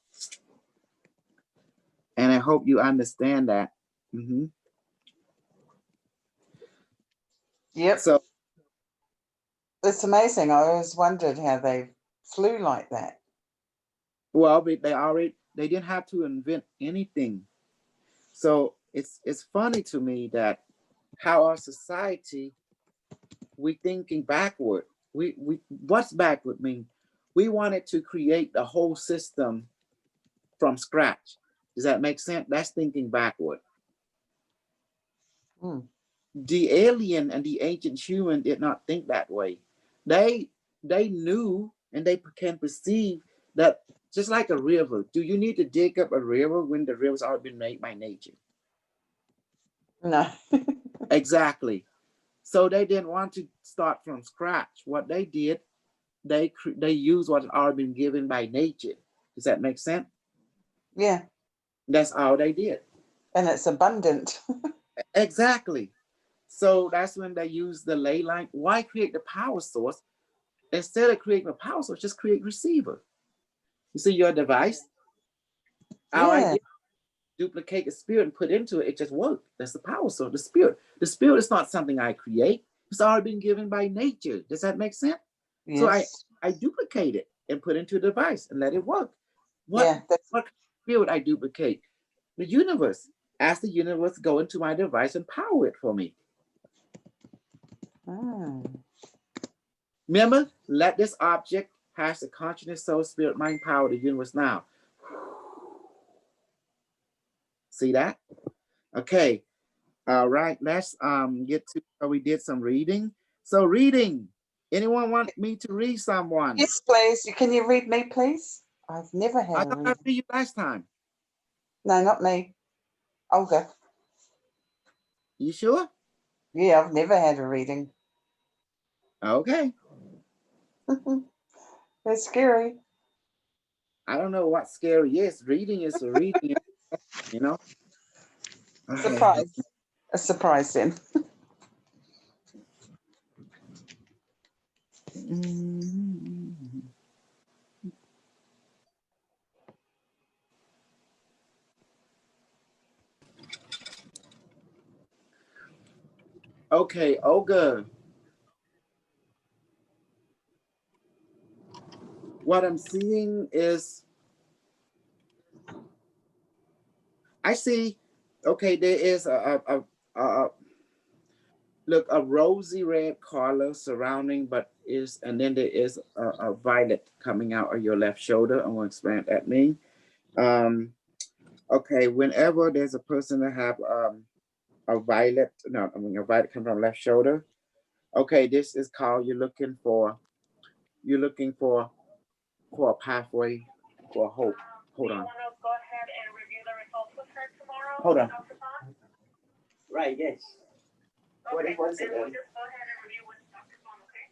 And I hope you understand that. Yep. So it's amazing. I always wondered how they flew like that. Well, they didn't have to invent anything. So it's funny to me that how our society we thinking backward. We what's backward mean? We wanted to create the whole system from scratch. Does that make sense? That's thinking backward. The alien and the ancient human did not think that way. They knew and they can perceive that, just like a river. Do you need to dig up a river when the river's already been made by nature? No. Exactly. So they didn't want to start from scratch. What they did, they used what's already been given by nature. Does that make sense? Yeah. That's all they did. And it's abundant. Exactly. So that's when they use the ley line. Why create the power source? Instead of creating a power source, just create receiver. You see your device? Yeah. Our idea, duplicate the spirit and put into it, it just worked. That's the power source, the spirit. The spirit is not something I create. It's already been given by nature. Does that make sense? Yes. So I duplicate it and put into a device and let it work. What spirit I duplicate? The universe. Ask the universe go into my device and power it for me. Remember, let this object has the consciousness, soul, spirit, mind, power, the universe now. See that? Okay. All right. Let's get to we did some reading. So reading. Anyone want me to read someone? Yes, please. Can you read me, please? I've never had I a thought reading. I read you last time. No, not me. Olga. You sure? Yeah, I've never had a reading. Okay. That's scary. I don't know what scary is. Reading is a reading, you know. Surprise. A surprise then. Okay, Olga. What I'm seeing is, I see, okay, there is a look, a rosy red color surrounding, but is, and then there is a violet coming out of your left shoulder. I'm going to explain what that means. Okay, whenever there's a person that have a violet, no, I mean a violet coming from left shoulder. Okay, this is called you're looking for a pathway for hope. Hold on. Hold on. Right, yes. Okay, what is it? We'll just go ahead and review with Dr. Fong, okay?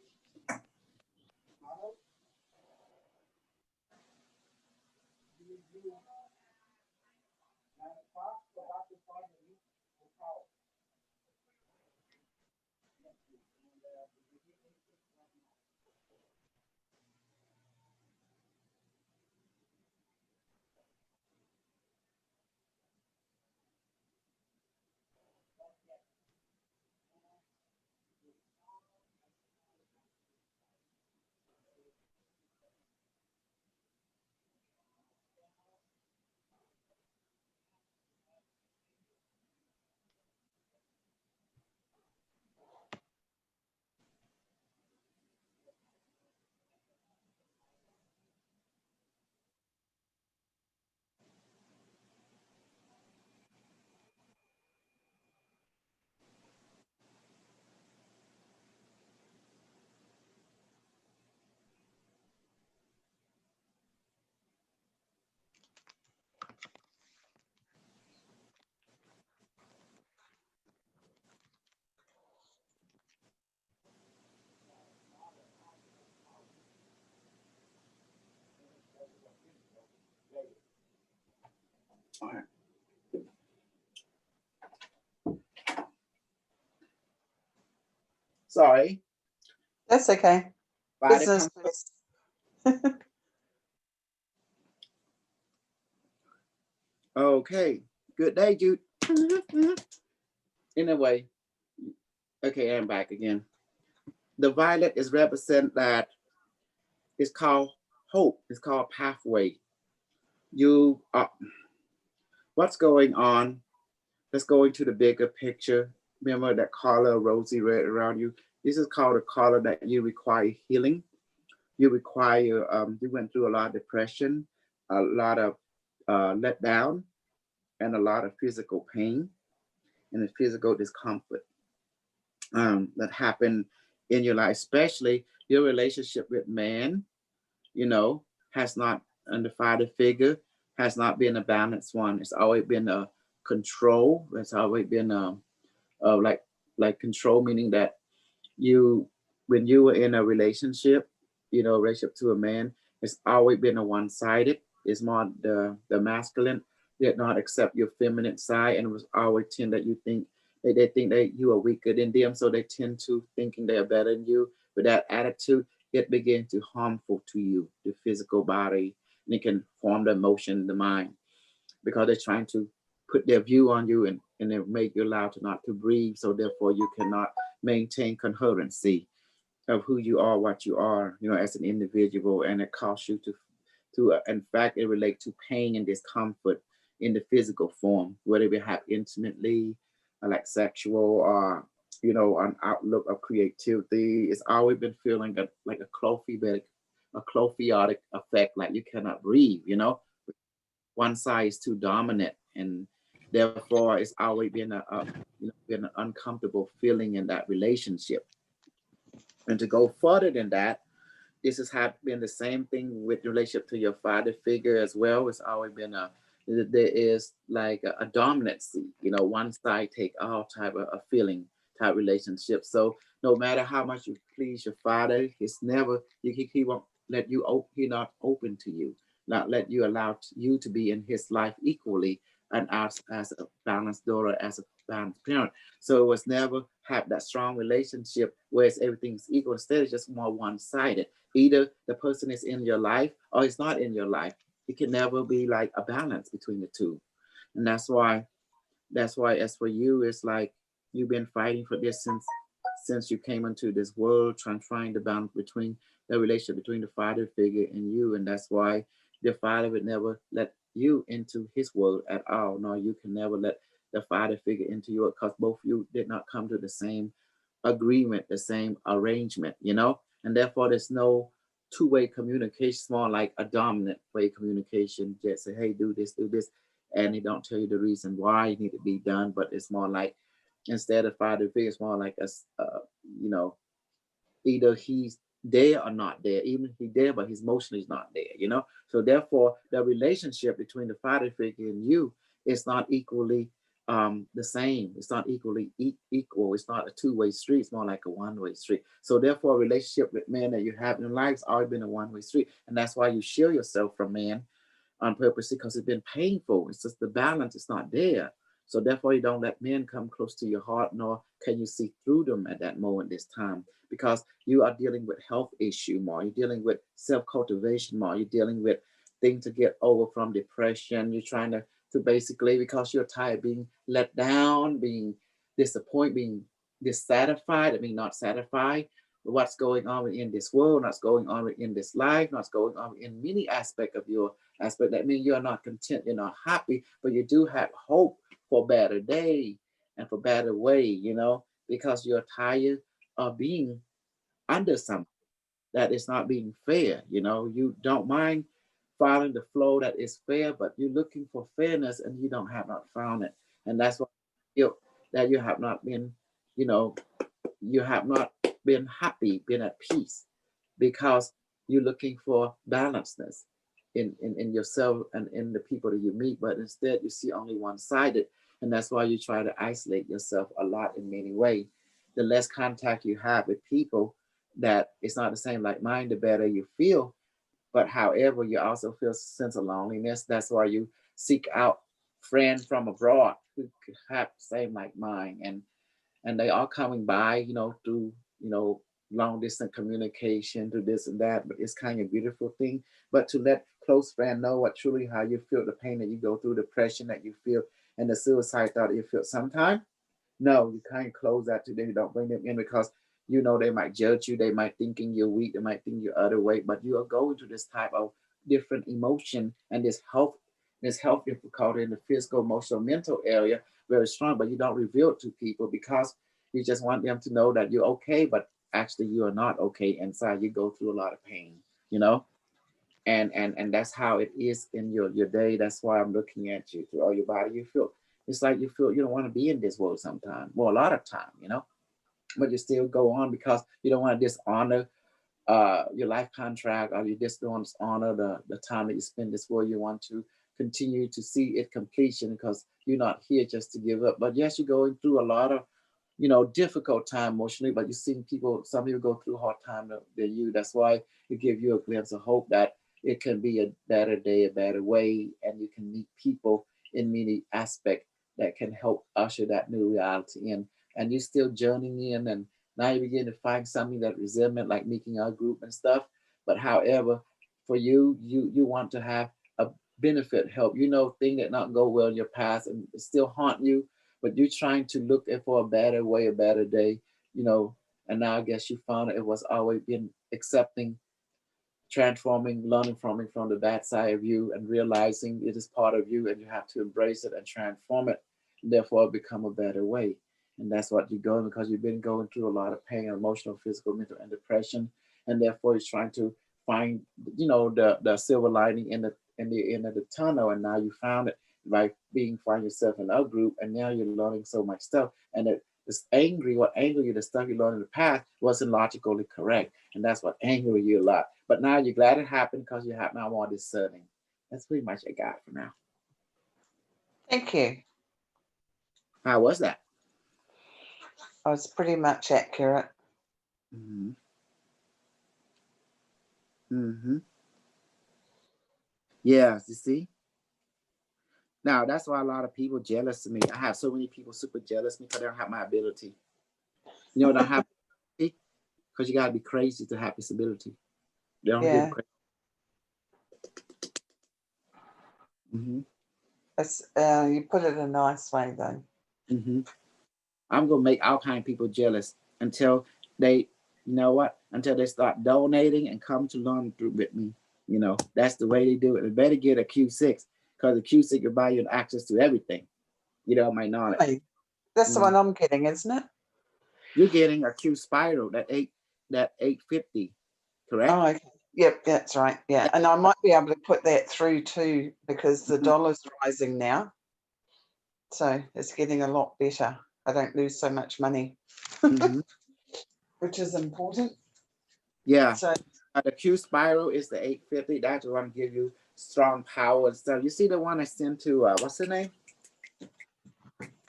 All right. Sorry. That's okay. Business, please. Okay. Good day, Jude. Anyway, okay, I'm back again. The violet is represent that it's called hope. It's called pathway. You what's going on? Let's go into the bigger picture. Remember that color rosy red around you. This is called a color that you require healing. You require, you went through a lot of depression, a lot of let down, and a lot of physical pain and the physical discomfort that happened in your life, especially your relationship with man, you know, has not, and the father figure has not been a balanced one. It's always been a control. It's always been like control, meaning that you, when you were in a relationship, you know, relationship to a man, it's always been a one-sided. It's more the masculine did not accept your feminine side, and it was always tend that you think they think that you are weaker than them, so they tend to thinking they are better than you. With that attitude, it begin to harmful to you, the physical body, and it can form the emotion, the mind, because they're trying to put their view on you, and they make you allowed to not to breathe, so therefore you cannot maintain coherency of who you are, what you are, you know, as an individual, and it causes you to in fact, it relates to pain and discomfort in the physical form, whether we have intimately, like sexual, or you know, an outlook of creativity. It's always been feeling like a clophiotic effect, like you cannot breathe, you know, one side is too dominant, and therefore it's always been you know, been an uncomfortable feeling in that relationship. And to go further than that, this has been the same thing with relationship to your father figure as well. It's always been there is like a dominancy, you know, one side take all type of a feeling type relationship. So no matter how much you please your father, it's never, he won't let you open, he not open to you, not let you allow you to be in his life equally, and as a balanced daughter, as a balanced parent. So it was never have that strong relationship where it's everything's equal. Instead, it's just more one-sided. Either the person is in your life or it's not in your life. It can never be like a balance between the two. And that's why as for you, it's like you've been fighting for this since you came into this world, trying to balance between the relationship between the father figure and you. And that's why the father would never let you into his world at all. No, you can never let the father figure into yours, because both of you did not come to the same agreement, the same arrangement, you know? And therefore there's no two-way communication. It's more like a dominant way communication. Just say, hey, do this, and they don't tell you the reason why it need to be done. But it's more like, instead of father figure, it's more like a you know, either he's there or not there. Even if he's there, but his emotion is not there, you know? So therefore, the relationship between the father figure and you is not equally the same. It's not equally equal. It's not a two-way street. It's more like a one-way street. So therefore, a relationship with men that you have in life has always been a one-way street. And that's why you shield yourself from men on purpose, because it's been painful. It's just the balance is not there. So therefore, you don't let men come close to your heart, nor can you see through them at that moment, this time, because you are dealing with health issue more. You're dealing with self-cultivation more. You're dealing with things to get over from depression. You're trying to basically, because you're tired being let down, being disappointed, being dissatisfied, I mean, not satisfied with what's going on in this world, what's going on in this life, what's going on in many aspects of your aspect. That means you're not content, you're not happy, but you do have hope for better day and for better way, you know, because you're tired of being under something that is not being fair. You know, you don't mind following the flow that is fair, but you're looking for fairness and you don't have not found it. And that's why you that you have not been, you know, you have not been happy, been at peace, because you're looking for balancedness in yourself and in the people that you meet, but instead you see only one-sided. And that's why you try to isolate yourself a lot in many ways. The less contact you have with people that it's not the same like mine, the better you feel. But however, you also feel a sense of loneliness. That's why you seek out friends from abroad who have the same like mine, and they are coming by, you know, through, you know, long distance communication, to this and that. But it's kind of a beautiful thing. But to let close friend know what truly how you feel, the pain that you go through, depression that you feel, and the suicide thought you feel sometimes, no, you kind of close that to them. You don't bring them in, because you know they might judge you, they might thinking you're weak, they might think you're other way, but you are going through this type of different emotion, and this health difficulty in the physical, emotional, mental area very strong, but you don't reveal it to people because You just want them to know that you're okay, but actually you are not okay inside. You go through a lot of pain, you know. And that's how it is in your day. That's why I'm looking at you through all your body. You feel it's like you feel you don't want to be in this world sometimes. Well, a lot of time, you know, but you still go on because you don't want to dishonor your life contract, or you just don't honor the time that you spend this world. You want to continue to see it completion because you're not here just to give up. But yes, you're going through a lot of, you know, difficult time emotionally, but you're seeing people, some people go through hard time than you. That's why it gives you a glimpse of hope that it can be a better day, a better way, and you can meet people in many aspects that can help usher that new reality in. And you're still journeying in, and now you begin to find something that resentment, like making our group and stuff. But however, for you, you want to have a benefit help. You know, thing that not go well in your past and it still haunt you, but you're trying to look for a better way, a better day, you know. And now I guess you found it was always been accepting, transforming, learning from the bad side of you and realizing it is part of you and you have to embrace it and transform it, and therefore become a better way. And that's what you're going, because you've been going through a lot of pain, emotional, physical, mental, and depression. And therefore you're trying to find, you know, the silver lining in the end of the tunnel. And now you found it by being find yourself in our group, and now you're learning so much stuff. And it's angry, what angry you, the stuff you learned in the past wasn't logically correct. And that's what angry you a lot. But now you're glad it happened because you have now more discerning. That's pretty much I got for now. Thank you. How was that? I was pretty much accurate. Mm-hmm. Mm-hmm. Yeah, you see? Now that's why a lot of people jealous of me. I have so many people super jealous of me because they don't have my ability. You know, don't have because you gotta be crazy to have this ability. They don't give Yeah. crazy. Mm-hmm. It's, you put it a nice way though. Mm-hmm. I'm gonna make all kind of people jealous until they, you know what? Until they start donating and come to learn through with me. You know, that's the way they do it. They better get a Q6 because the Q6 will buy you access to everything. You know, my knowledge. Really? That's the one I'm getting, isn't it? You're getting a Q spiral that 850, correct? Oh, okay. Yep, that's right. Yeah, and I might be able to put that through too because the dollar's rising now, so it's getting a lot better. I don't lose so much money, Mm-hmm. which is important. Yeah. So The Q spiral is the 850. That's the one give you strong power and stuff. You see the one I sent to what's her name?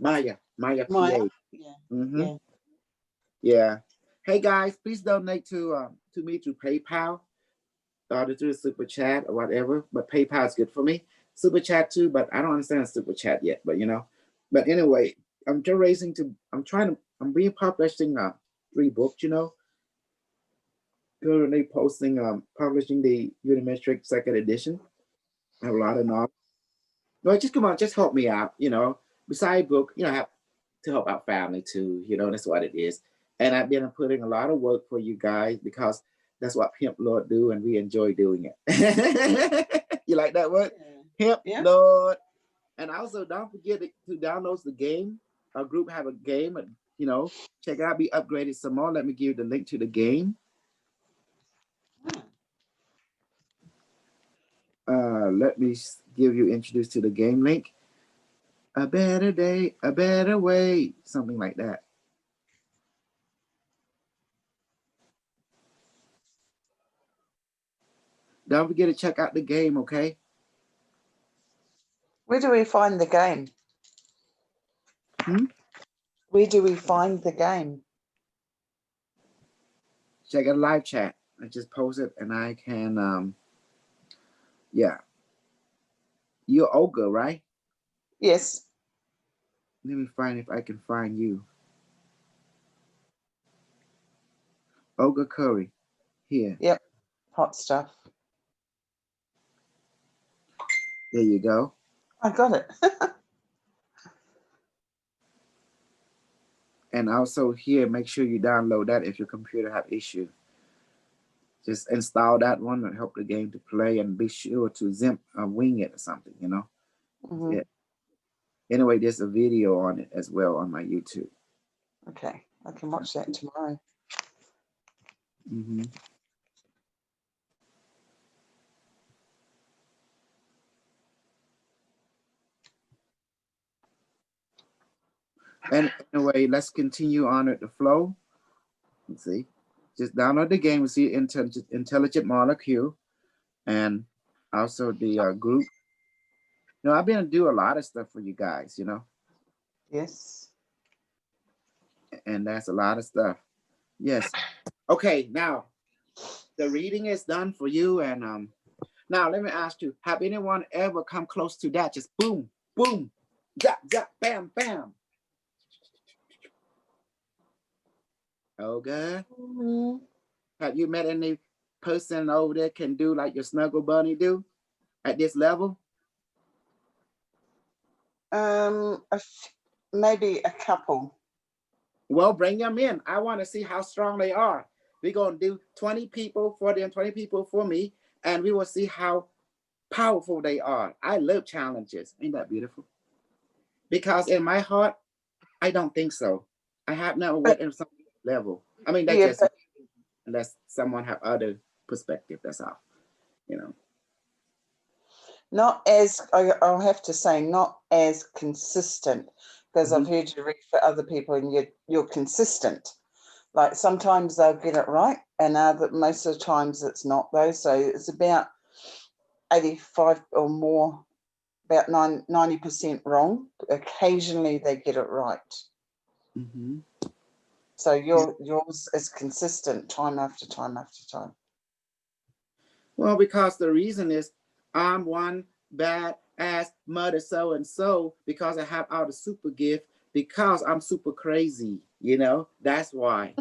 Maya PA. yeah, Mm-hmm. yeah. Yeah. Hey guys, please donate to me through PayPal, or through super chat or whatever. But PayPal is good for me. Super chat too, but I don't understand super chat yet. But you know. But anyway, I'm being publishing 3 books. You know, currently publishing the Unimetric second edition. I have a lot of knowledge. No, just come on, just help me out. You know, beside book, you know, I have to help out family too. You know, that's what it is. And I've been putting a lot of work for you guys because that's what Pimp Lord do, and we enjoy doing it. You like that word? Pimp Lord. And also, don't forget to download the game. Our group have a game, and you know, check it out. Be upgraded some more. Let me give you the link to the game. Let me give you introduced to the game link. A better day, a better way, something like that. Don't forget to check out the game, okay? Where do we find the game? Where do we find the game? Check out live chat. I just posted, and I can, yeah. You're Olga, right? Yes. Let me find if I can find you. Olga Curry, here. Yep, hot stuff. There you go. I got it. And also here, make sure you download that if your computer have issue. Just install that one and help the game to play, and be sure to wing it or something, you know. Mm-hmm. Yeah. Anyway, there's a video on it as well on my YouTube. Okay. I can watch that tomorrow. Mm-hmm. And anyway, let's continue on with the flow. Let's see. Just download the game. We see intelligent molecule, and also the group. You know, I've been to do a lot of stuff for you guys. You know. Yes. And that's a lot of stuff. Yes. Okay. Now, the reading is done for you, and now let me ask you: have anyone ever come close to that? Just boom, boom, zap, zap, bam, bam. Okay. Mm-hmm. Have you met any person over there can do like your snuggle bunny do at this level? Maybe a couple. Well, bring them in. I want to see how strong they are. We're going to do 20 people for them, 20 people for me, and we will see how powerful they are. I love challenges. Ain't that beautiful? Because in my heart, I don't think so. I have never went in some level. I mean, that's just unless someone have other perspective. That's all. You know. Not as, I'll have to say, not as consistent, because I've heard you read for other people and you're consistent. Like sometimes they'll get it right, and most of the times it's not though. So it's about 85 or more, about 90% wrong. Occasionally they get it right. Mm-hmm. So yours is consistent time after time after time. Well, because the reason is I'm one bad ass mother so and so because I have all the super gift because I'm super crazy. You know, that's why.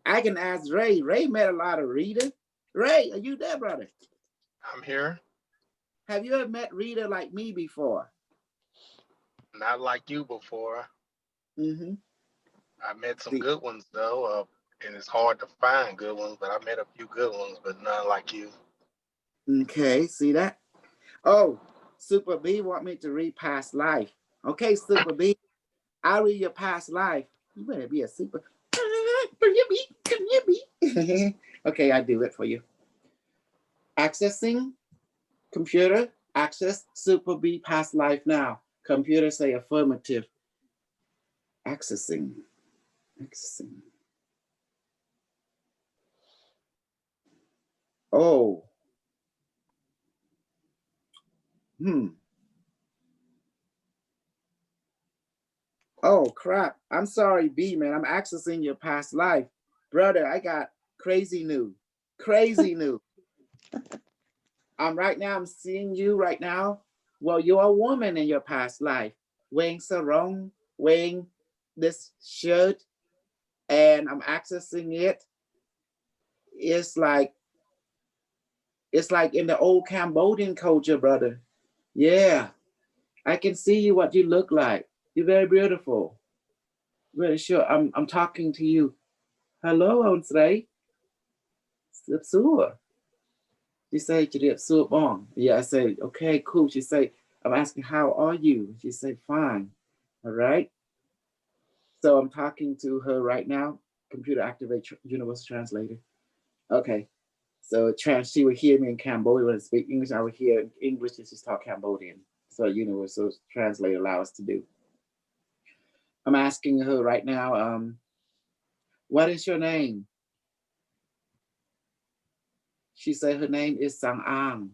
I can ask Ray. Ray met a lot of Rita. Ray, are you there, brother? I'm here. Have you ever met Rita like me before? Not like you before. Mm-hmm. I met some good ones though, and it's hard to find good ones, but I met a few good ones, but none like you. Okay, see that? Oh, Super B want me to read past life. Okay, Super B, I'll read your past life. You better be a super. Come here, B. Okay, I do it for you. Accessing computer, access Super B past life now. Computer say affirmative. Accessing. Oh. Oh crap. I'm sorry, B man. I'm accessing your past life. Brother, I got crazy news. Crazy news. I'm seeing you right now. Well, you're a woman in your past life, wearing sarong, wearing this shirt, and I'm accessing it. It's like in the old Cambodian culture, brother. Yeah, I can see you what you look like. You're very beautiful. Very sure. I'm talking to you. Hello, ông Sray. Sip Sua. She say, Chirip Sua Bong. Yeah, I say, okay, cool. She say, I'm asking, how are you? She say, fine. All right. So I'm talking to her right now. Computer activate universal translator. Okay. So she would hear me in Cambodia when I speak English. I would hear English and she's talk Cambodian. So universal translator allows us to do. I'm asking her right now, what is your name? She said her name is Sang Ang.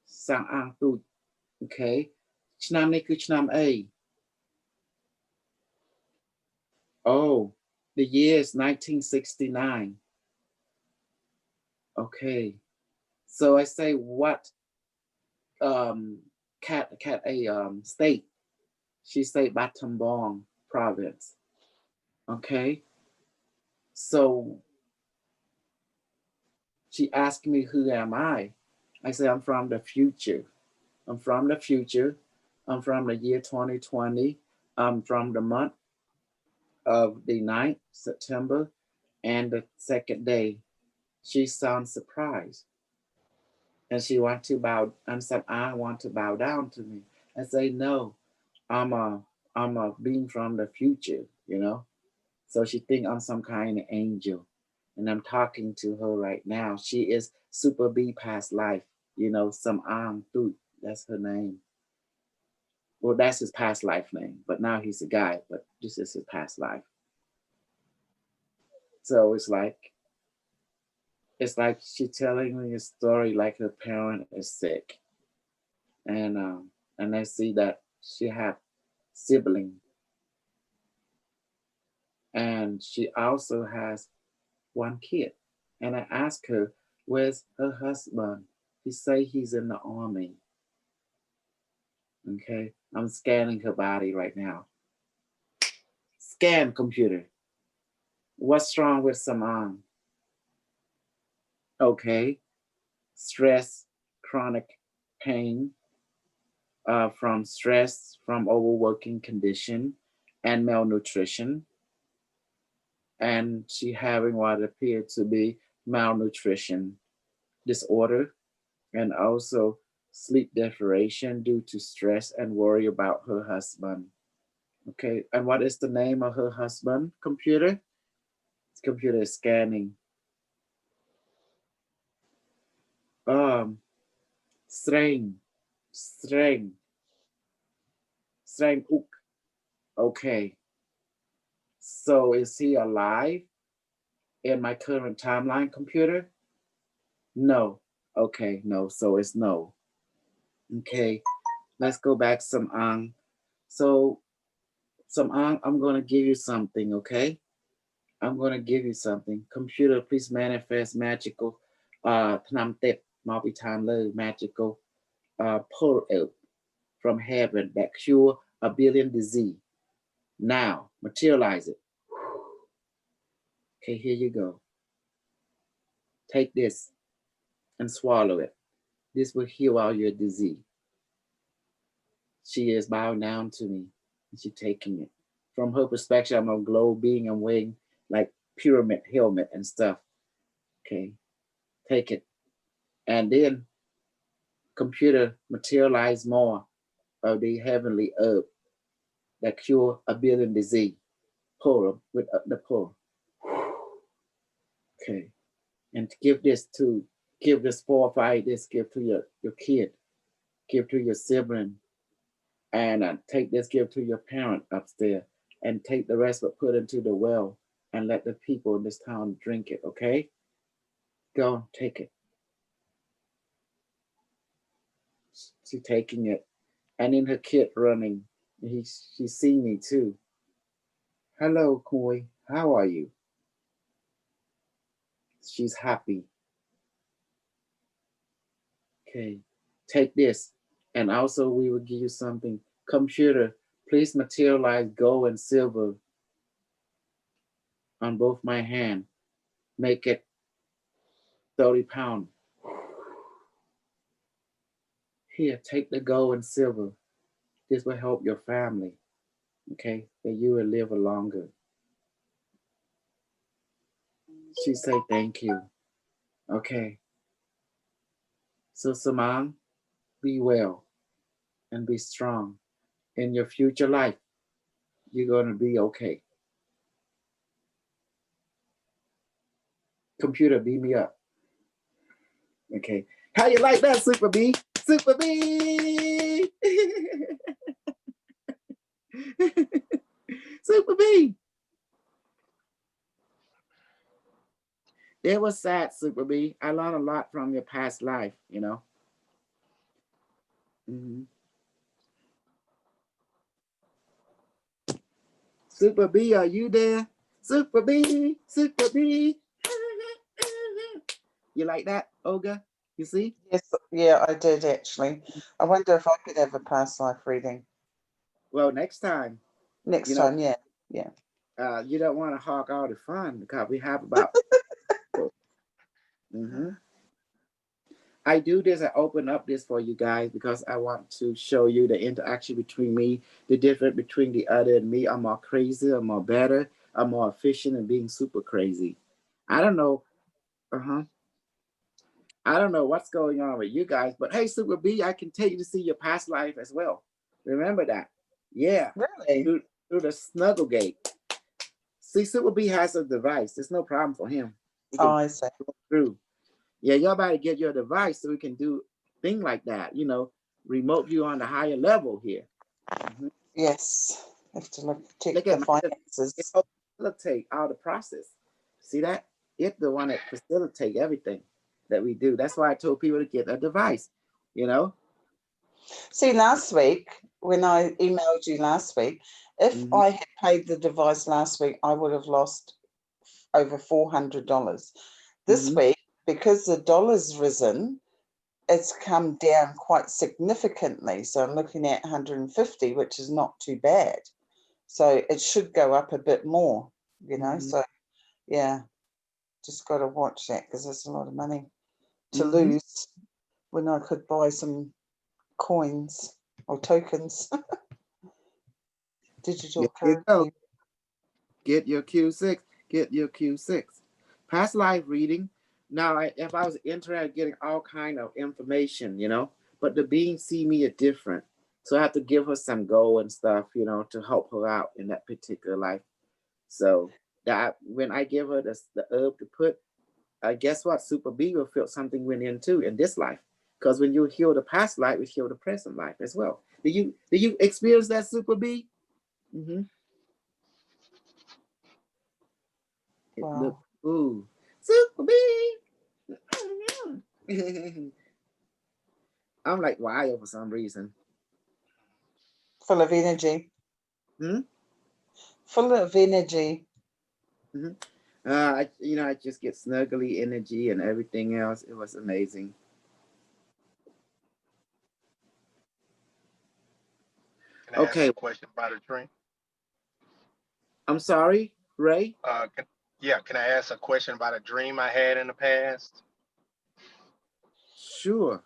Sang Ang Tu. Okay. Chnam ni ku chnam A. Oh, the year is 1969. Okay. So I say what cat a state. She say Battambang province. Okay. So she asked me who am I? I say I'm from the future. I'm from the future. I'm from the year 2020. I'm from the month of the 9th September and the second day. She sounds surprised. And she want to bow and said, I want to bow down to me. I say, no, I'm I'm a being from the future, you know. So she think I'm some kind of angel. And I'm talking to her right now. She is Super B past life, you know, some Tut. That's her name. Well, that's his past life name, but now he's a guy, but this is his past life. So it's like she telling me a story like her parent is sick. And I see that she have sibling, and she also has one kid. And I asked her, where's her husband? He say he's in the army. Okay, I'm scanning her body right now. Scan, computer. What's wrong with Saman? Okay, stress, chronic pain from stress, from overworking condition, and malnutrition. And she having what appeared to be malnutrition disorder, and also sleep deprivation due to stress and worry about her husband. Okay, and what is the name of her husband? Computer? Computer is scanning. Streng. Streng. Streng Uk. Okay. So is he alive in my current timeline, computer? No. Okay, no. So it's no. Okay. Let's go back some. So some I'm gonna give you something, okay? I'm gonna give you something. Computer, please manifest magical Tnam Tip multi-time magical pull out from heaven that cure a billion disease. Now, materialize it. Okay, here you go. Take this and swallow it. This will heal all your disease. She is bowing down to me, and she's taking it. From her perspective, I'm a glow being. I'm wearing like pyramid helmet and stuff. Okay, take it. And then computer materialize more of the heavenly herb that cure a billion disease. Pour them with the pour. Okay. And give this 4 or 5, this give to your kid, give to your sibling, and take this, give to your parent upstairs, and take the rest but put into the well and let the people in this town drink it, okay? Go, take it. She's taking it. And then her kid running. She see me too. Hello, Koi. How are you? She's happy. Okay, take this. And also we will give you something. Computer, please materialize gold and silver on both my hand. Make it 30 pounds. Here, take the gold and silver. This will help your family. Okay, that you will live longer. She say thank you. Okay. So Samang, be well and be strong. In your future life, you're gonna be okay. Computer, beat me up. Okay. How you like that, Super B? Super B! Super B! It was sad, Super B. I learned a lot from your past life, you know. Mm-hmm. Super B, are you there? Super B, Super B. You like that, Olga? You see? Yes, yeah, I did actually. I wonder if I could have a past life reading. Well, next time. Next time, yeah. You don't want to hog all the fun because we have about. Mm-hmm. I do this. I open up this for you guys because I want to show you the interaction between me, the difference between the other and me. I'm more crazy. I'm more better. I'm more efficient and being super crazy. I don't know. I don't know what's going on with you guys, but hey, Super B, I can take you to see your past life as well. Remember that. Yeah. Really? Through the snuggle gate. See, Super B has a device. There's no problem for him. He Oh, can I see. go through. Yeah, y'all better get your device so we can do thing like that. You know, remote view on the higher level here. Mm-hmm. Yes. Have to check Look the at it finances. facilitate all the process. See that? It's the one that facilitate everything that we do. That's why I told people to get a device, you know? See, last week, when I emailed you last week, if Mm-hmm. I had paid the device last week, I would have lost over $400. This Mm-hmm. week, because the dollar's risen, it's come down quite significantly. So I'm looking at 150, which is not too bad. So it should go up a bit more, you know. Mm-hmm. So yeah, just got to watch that because there's a lot of money to Mm-hmm. lose when I could buy some coins or tokens. Digital There you go. currency. Get your Q6. Get your Q6. Past life reading. Now, if I was interested in getting all kind of information, you know, but the beings see me as different. So I have to give her some goal and stuff, you know, to help her out in that particular life. So that when I give her the herb to put, guess what? Super B will feel something went in too in this life. Because when you heal the past life, you heal the present life as well. Do you experience that, Super B? Mm-hmm. It look, Wow. ooh, Super B. I'm like wild for some reason. Full of energy. Hmm? Full of energy. Mm-hmm. I just get snuggly energy and everything else. It was amazing. Can I ask Okay, a question about a dream? I'm sorry, Ray. Can I ask a question about a dream I had in the past? Sure.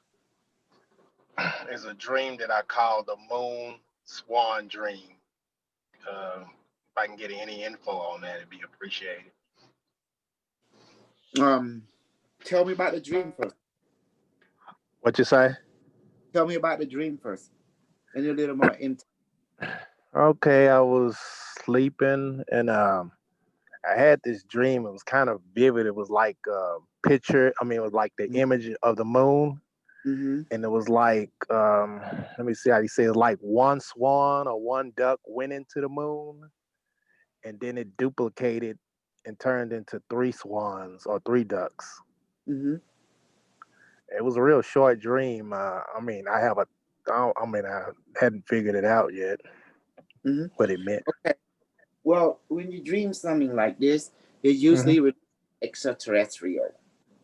It's a dream that I call the moon swan dream. If I can get any info on that, it'd be appreciated. Tell me about the dream first. What you say? Tell me about the dream first, and a little more into. Okay, I was sleeping and I had this dream. It was kind of vivid. It was like picture. I mean, it was like the image of the moon, Mm-hmm. and it was like let me see how you say it. Like one swan or one duck went into the moon, and then it duplicated and turned into three swans or three ducks. Mm-hmm. It was a real short dream. I hadn't figured it out yet Mm-hmm. what it meant. Okay. Well, when you dream something like this, it's Mm-hmm. usually with extraterrestrial,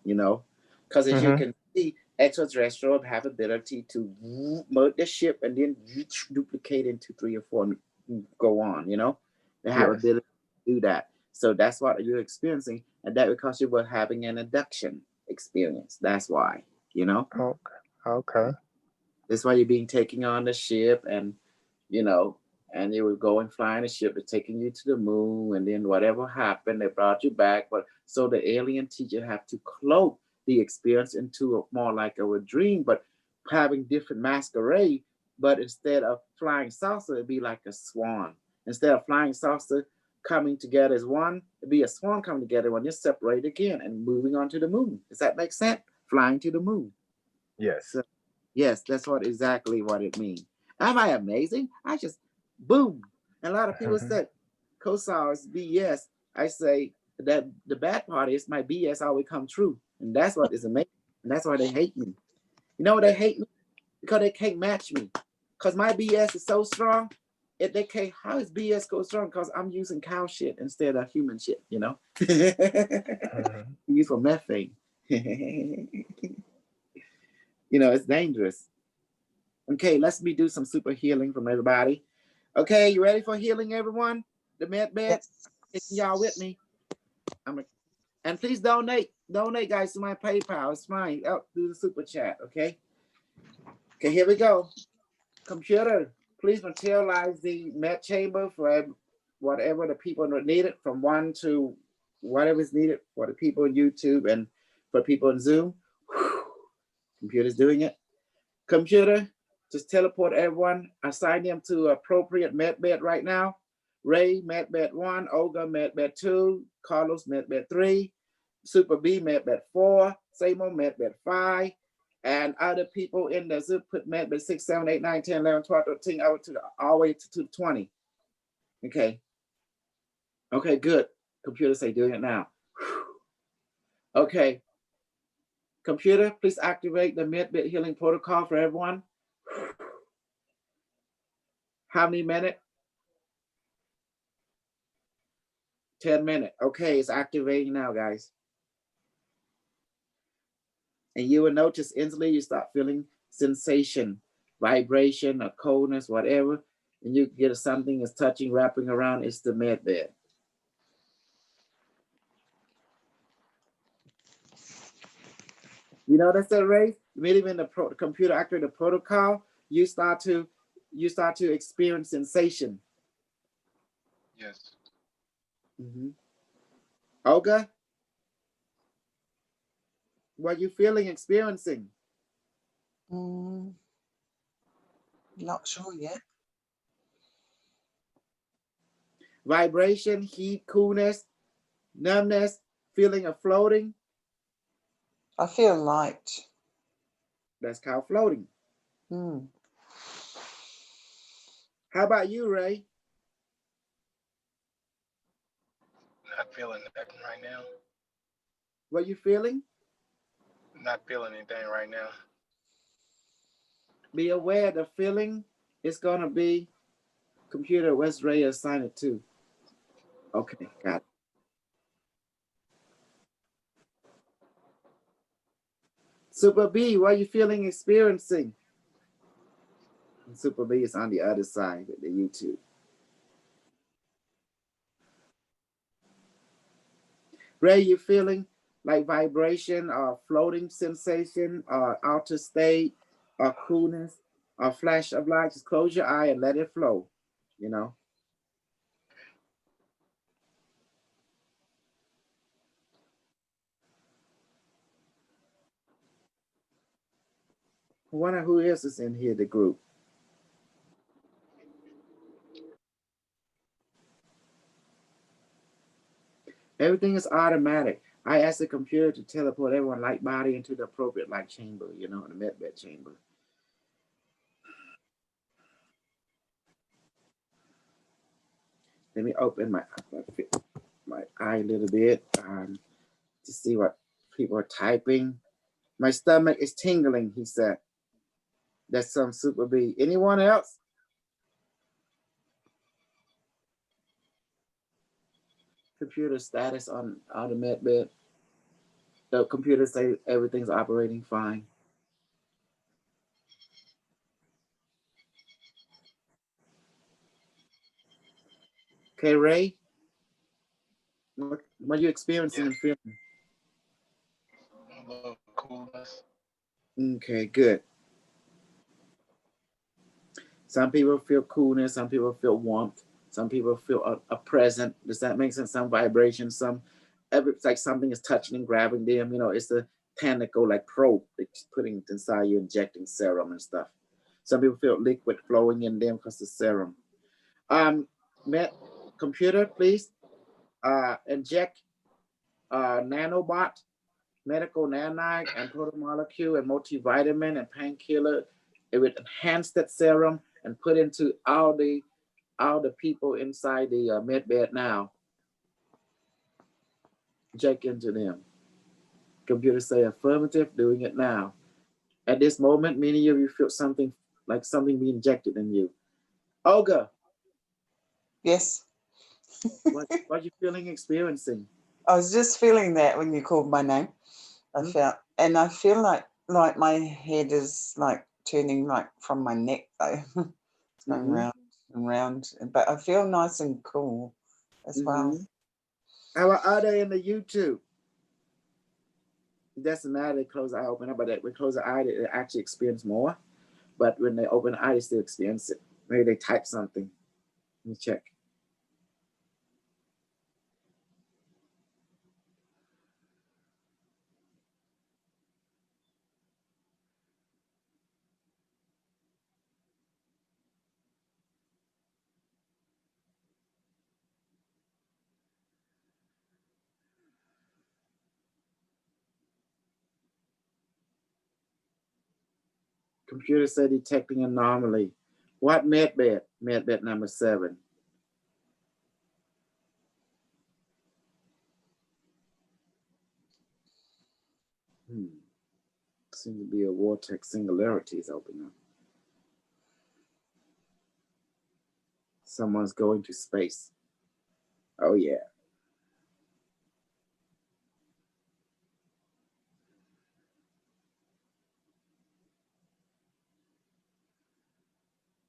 you know, because as you Mm-hmm. can see, extraterrestrial have ability to merge the ship and then duplicate into 3 or 4 and go on, you know. They have Yes. ability to do that. So that's what you're experiencing, and that because you were having an abduction experience. That's why, you know. Okay. Okay. That's why you're being taken on the ship, and you know, and you were going flying the ship, they're taking you to the moon, and then whatever happened, they brought you back. But so the alien teacher have to cloak the experience into a more like a dream, but having different masquerade. But instead of flying saucer, it'd be like a swan. Instead of flying saucer coming together as one, it'd be a swan coming together when you're separated again and moving on to the moon. Does that make sense? Flying to the moon. Yes. So yes, that's what exactly what it means. Am I amazing? I just boom. And a lot of people Mm-hmm. said kosol is BS. I say that the bad part is my BS always come true. And that's what is amazing. And that's why they hate me. You know what they hate me? Because they can't match me. Because my BS is so strong. If they can't, how is BS go strong? Because I'm using cow shit instead of human shit, you know? Mm-hmm. Use for methane. You know, it's dangerous. Okay, let's do some super healing from everybody. Okay, you ready for healing, everyone? The med bed, y'all with me? And please donate, guys, to my PayPal. It's fine. Oh, do the super chat. Okay. Okay, here we go. Computer, please materialize the med chamber for whatever the people need it, from 1 to whatever is needed for the people on YouTube and for people on Zoom. Whew. Computer's doing it. Computer, Just teleport everyone, assign them to appropriate med bed right now. Ray, med bed 1, Olga, med bed 2, Carlos, med bed 3, Super B, med bed 4, Samo, med bed 5, and other people in the zip put med bed 6, 7, 8, 9, 10, 11, 12, 13, out to all the way to 20. Okay. Okay, good. Computer say doing it now. Okay. Computer, please activate the med-bed healing protocol for everyone. How many minutes? 10 minutes. Okay, it's activating now, guys. And you will notice instantly you start feeling sensation, vibration, or coldness, whatever. And you get something is touching, wrapping around. It's the med bed. You notice that, Ray? Immediately when the computer activates the protocol, you start to experience sensation. Yes. Mm-hmm. Olga, what are you feeling, experiencing? Not sure yet. Vibration, heat, coolness, numbness, feeling of floating. I feel light. That's called floating. How about you, Ray? Not feeling nothing right now. What are you feeling? Not feeling anything right now. Be aware the feeling is going to be computer. Where's Ray assign it to? Okay, got it. Super B, what are you feeling, experiencing? And Super B is on the other side with the YouTube. Ray, you feeling like vibration or floating sensation or outer state or coolness or flash of light? Just close your eye and let it flow, you know. I wonder who else is in here, the group. Everything is automatic. I asked the computer to teleport everyone light body into the appropriate light chamber, you know, the med bed chamber. Let me open my eye a little bit to see what people are typing. My stomach is tingling, he said. That's some Super B. Anyone else? Computer status on the med bed. The computer say everything's operating fine. Okay, Ray, what are you experiencing and feeling? A little coolness. Okay, good. Some people feel coolness, some people feel warmth, some people feel a present. Does that make sense? Some vibration, it's like something is touching and grabbing them. You know, it's the tentacle, like probe, it's putting it inside you, injecting serum and stuff. Some people feel liquid flowing in them because of serum. Computer, please inject nanobot, medical nanite, and protomolecule and multivitamin and painkiller. It would enhance that serum and put into all the people inside the med bed now. Inject into them. Computer say affirmative, doing it now. At this moment, many of you feel something like something being injected in you. Olga. Yes. what are you feeling, experiencing? I was just feeling that when you called my name. I feel like my head is like turning like from my neck though. It's going round and round, but I feel nice and cool as well. How about other in the YouTube? It doesn't matter, they close the eye, open up, but when they close the eye, they actually experience more. But when they open the eye, they still experience it. Maybe they type something. Let me check. Computer said detecting anomaly. What medbed? Medbed number 7. Seems to be a vortex singularity is opening up. Someone's going to space. Oh yeah.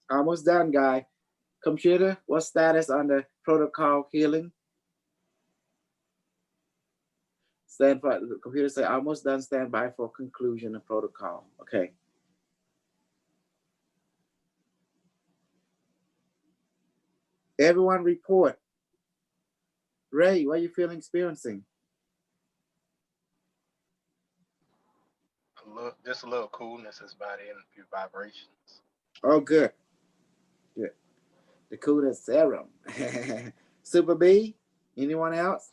Almost done, guy. Computer, what status on the protocol healing? Stand by. The computer say almost done. Stand by for conclusion of protocol. Okay. Everyone report. Ray, what are you feeling, experiencing? Just a little coolness is about it and a few vibrations. Oh, good. Good. The coolness serum. Super B, anyone else?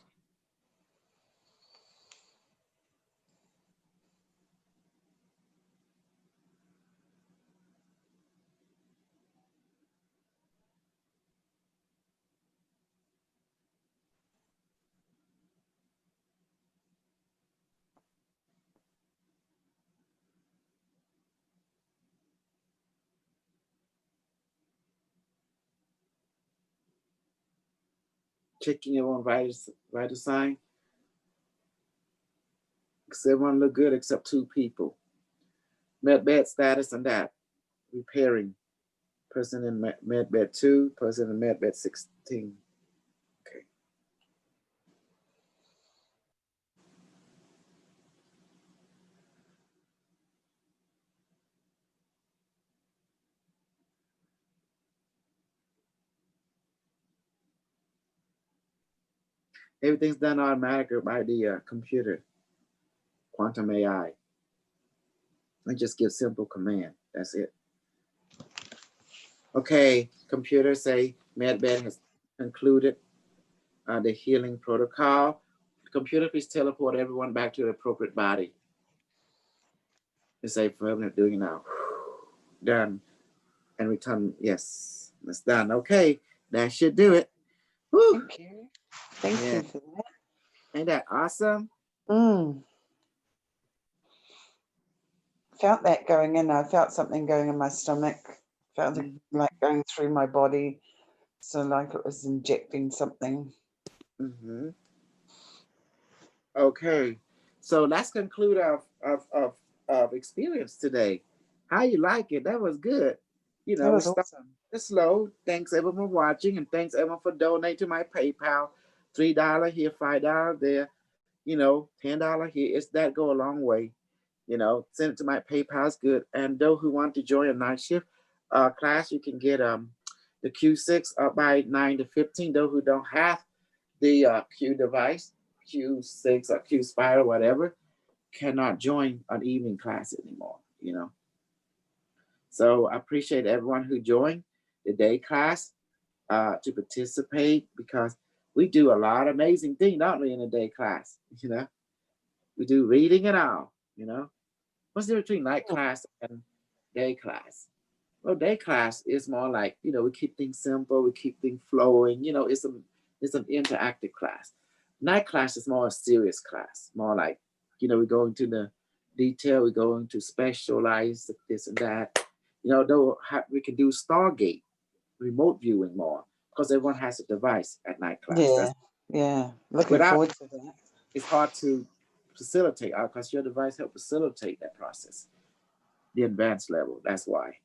Checking your own vital sign. Because everyone look good except 2 people. Medbed status on that. Repairing. Person in medbed 2, person in medbed 16. Okay. Everything's done automatically by the computer. Quantum AI. I just give simple command. That's it. Okay, computer say medbed has concluded the healing protocol. Computer, please teleport everyone back to the appropriate body. And say forever doing it now. Done. And return. Yes, that's done. Okay, that should do it. Whew. Thank you. Thank you for that. Ain't that awesome? Felt that going in. I felt something going in my stomach. Felt it like going through my body. So like it was injecting something. Okay, so let's conclude our experience today. How you like it? That was good. You know, That was awesome. It's slow. Thanks everyone for watching, and thanks everyone for donating to my PayPal. $3 here, $5 there. You know, $10 here. It's that go a long way. You know, send it to my PayPal is good. And those who want to join a night shift class, you can get the Q6 up by 9 to 15. Those who don't have the Q device, Q6 or Q Spider, whatever, cannot join an evening class anymore, you know. So I appreciate everyone who joined the day class to participate, because we do a lot of amazing things, don't we, in a day class, you know. We do reading and all, you know. What's the difference between night class and day class? Well, day class is more like, you know, we keep things simple, we keep things flowing, you know, it's an interactive class. Night class is more a serious class, more like, you know, we go into the detail, we go into specialize this and that. You know, though we can do Stargate, remote viewing more, because everyone has a device at night class. Yeah. Looking forward to that. It's hard to facilitate because your device helps facilitate that process, the advanced level. That's why.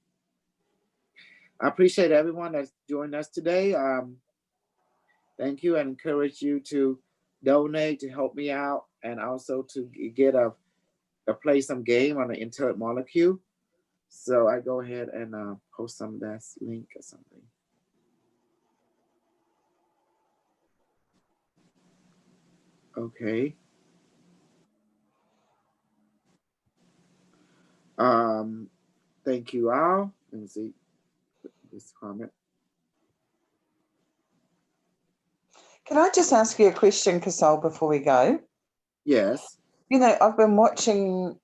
I appreciate everyone that's joined us today. Thank you, and encourage you to donate to help me out, and also to get play some game on the Intelligent Molecule. So I go ahead and post some of that link or something. Okay. Thank you all. Let me see this comment. Can I just ask you a question, Kosol, before we go? Yes. You know, I've been watching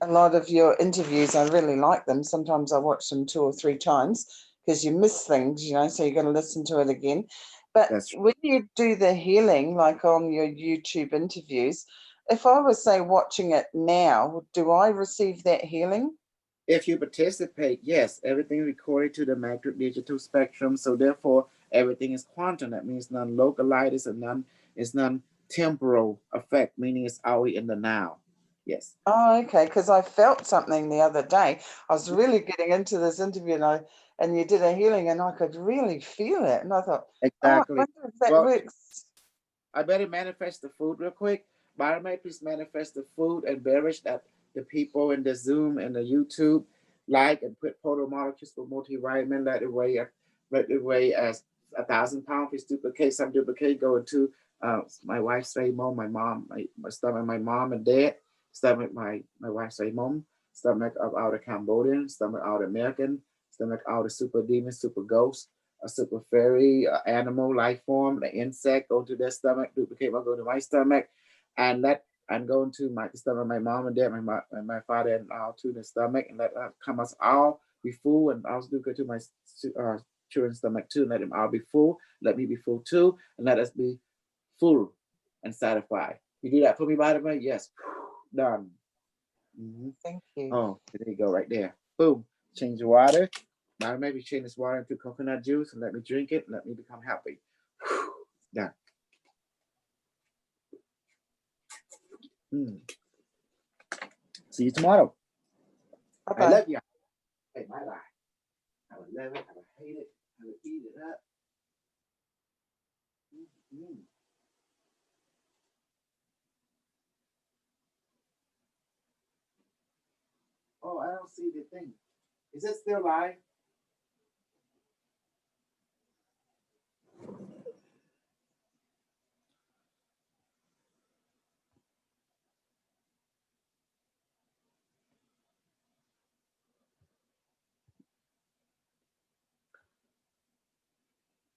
a lot of your interviews. I really like them. Sometimes I watch them 2 or 3 times because you miss things, you know, so you're going to listen to it again. But That's true. when you do the healing, like on your YouTube interviews, if I was, say, watching it now, do I receive that healing? If you participate, yes, everything recorded to the metric digital spectrum. So therefore, everything is quantum. That means non-localized and non-temporal effect, meaning it's always in the now. Yes. Oh, okay, because I felt something the other day. I was really getting into this interview, and you did a healing, and I could really feel it. And I thought, oh, I Exactly. wonder if that Well, works. I better manifest the food real quick. Bottom please manifest the food and beverage that the people in the Zoom and the YouTube like, and put proto molecules for multivitamin. Let it weigh as 1,000 pounds. Please duplicate, some duplicate go into my wife's mom, my mom, my stomach, my mom and dad, stomach my wife's mom, stomach of our Cambodian, stomach out American, stomach out super demon, super ghost, a super fairy, animal life form, the insect go to their stomach, duplicate will go to my stomach, and let and go into my stomach, my mom and dad, my father and all to the stomach, and let come us all be full, and also duplicate to my children's stomach too. Let them all be full. Let me be full too, and let us be full and satisfied. You do that for me, by the way? Yes. Done. Mm-hmm. Thank you. Oh, there you go, right there. Boom. Change the water. Now maybe change this water into coconut juice and let me drink it and let me become happy. Done. See you tomorrow. I love you. Hey, bye bye. I would love it. I would hate it. I would eat it up. Mm-hmm. Oh, I don't see the thing. Is it still live?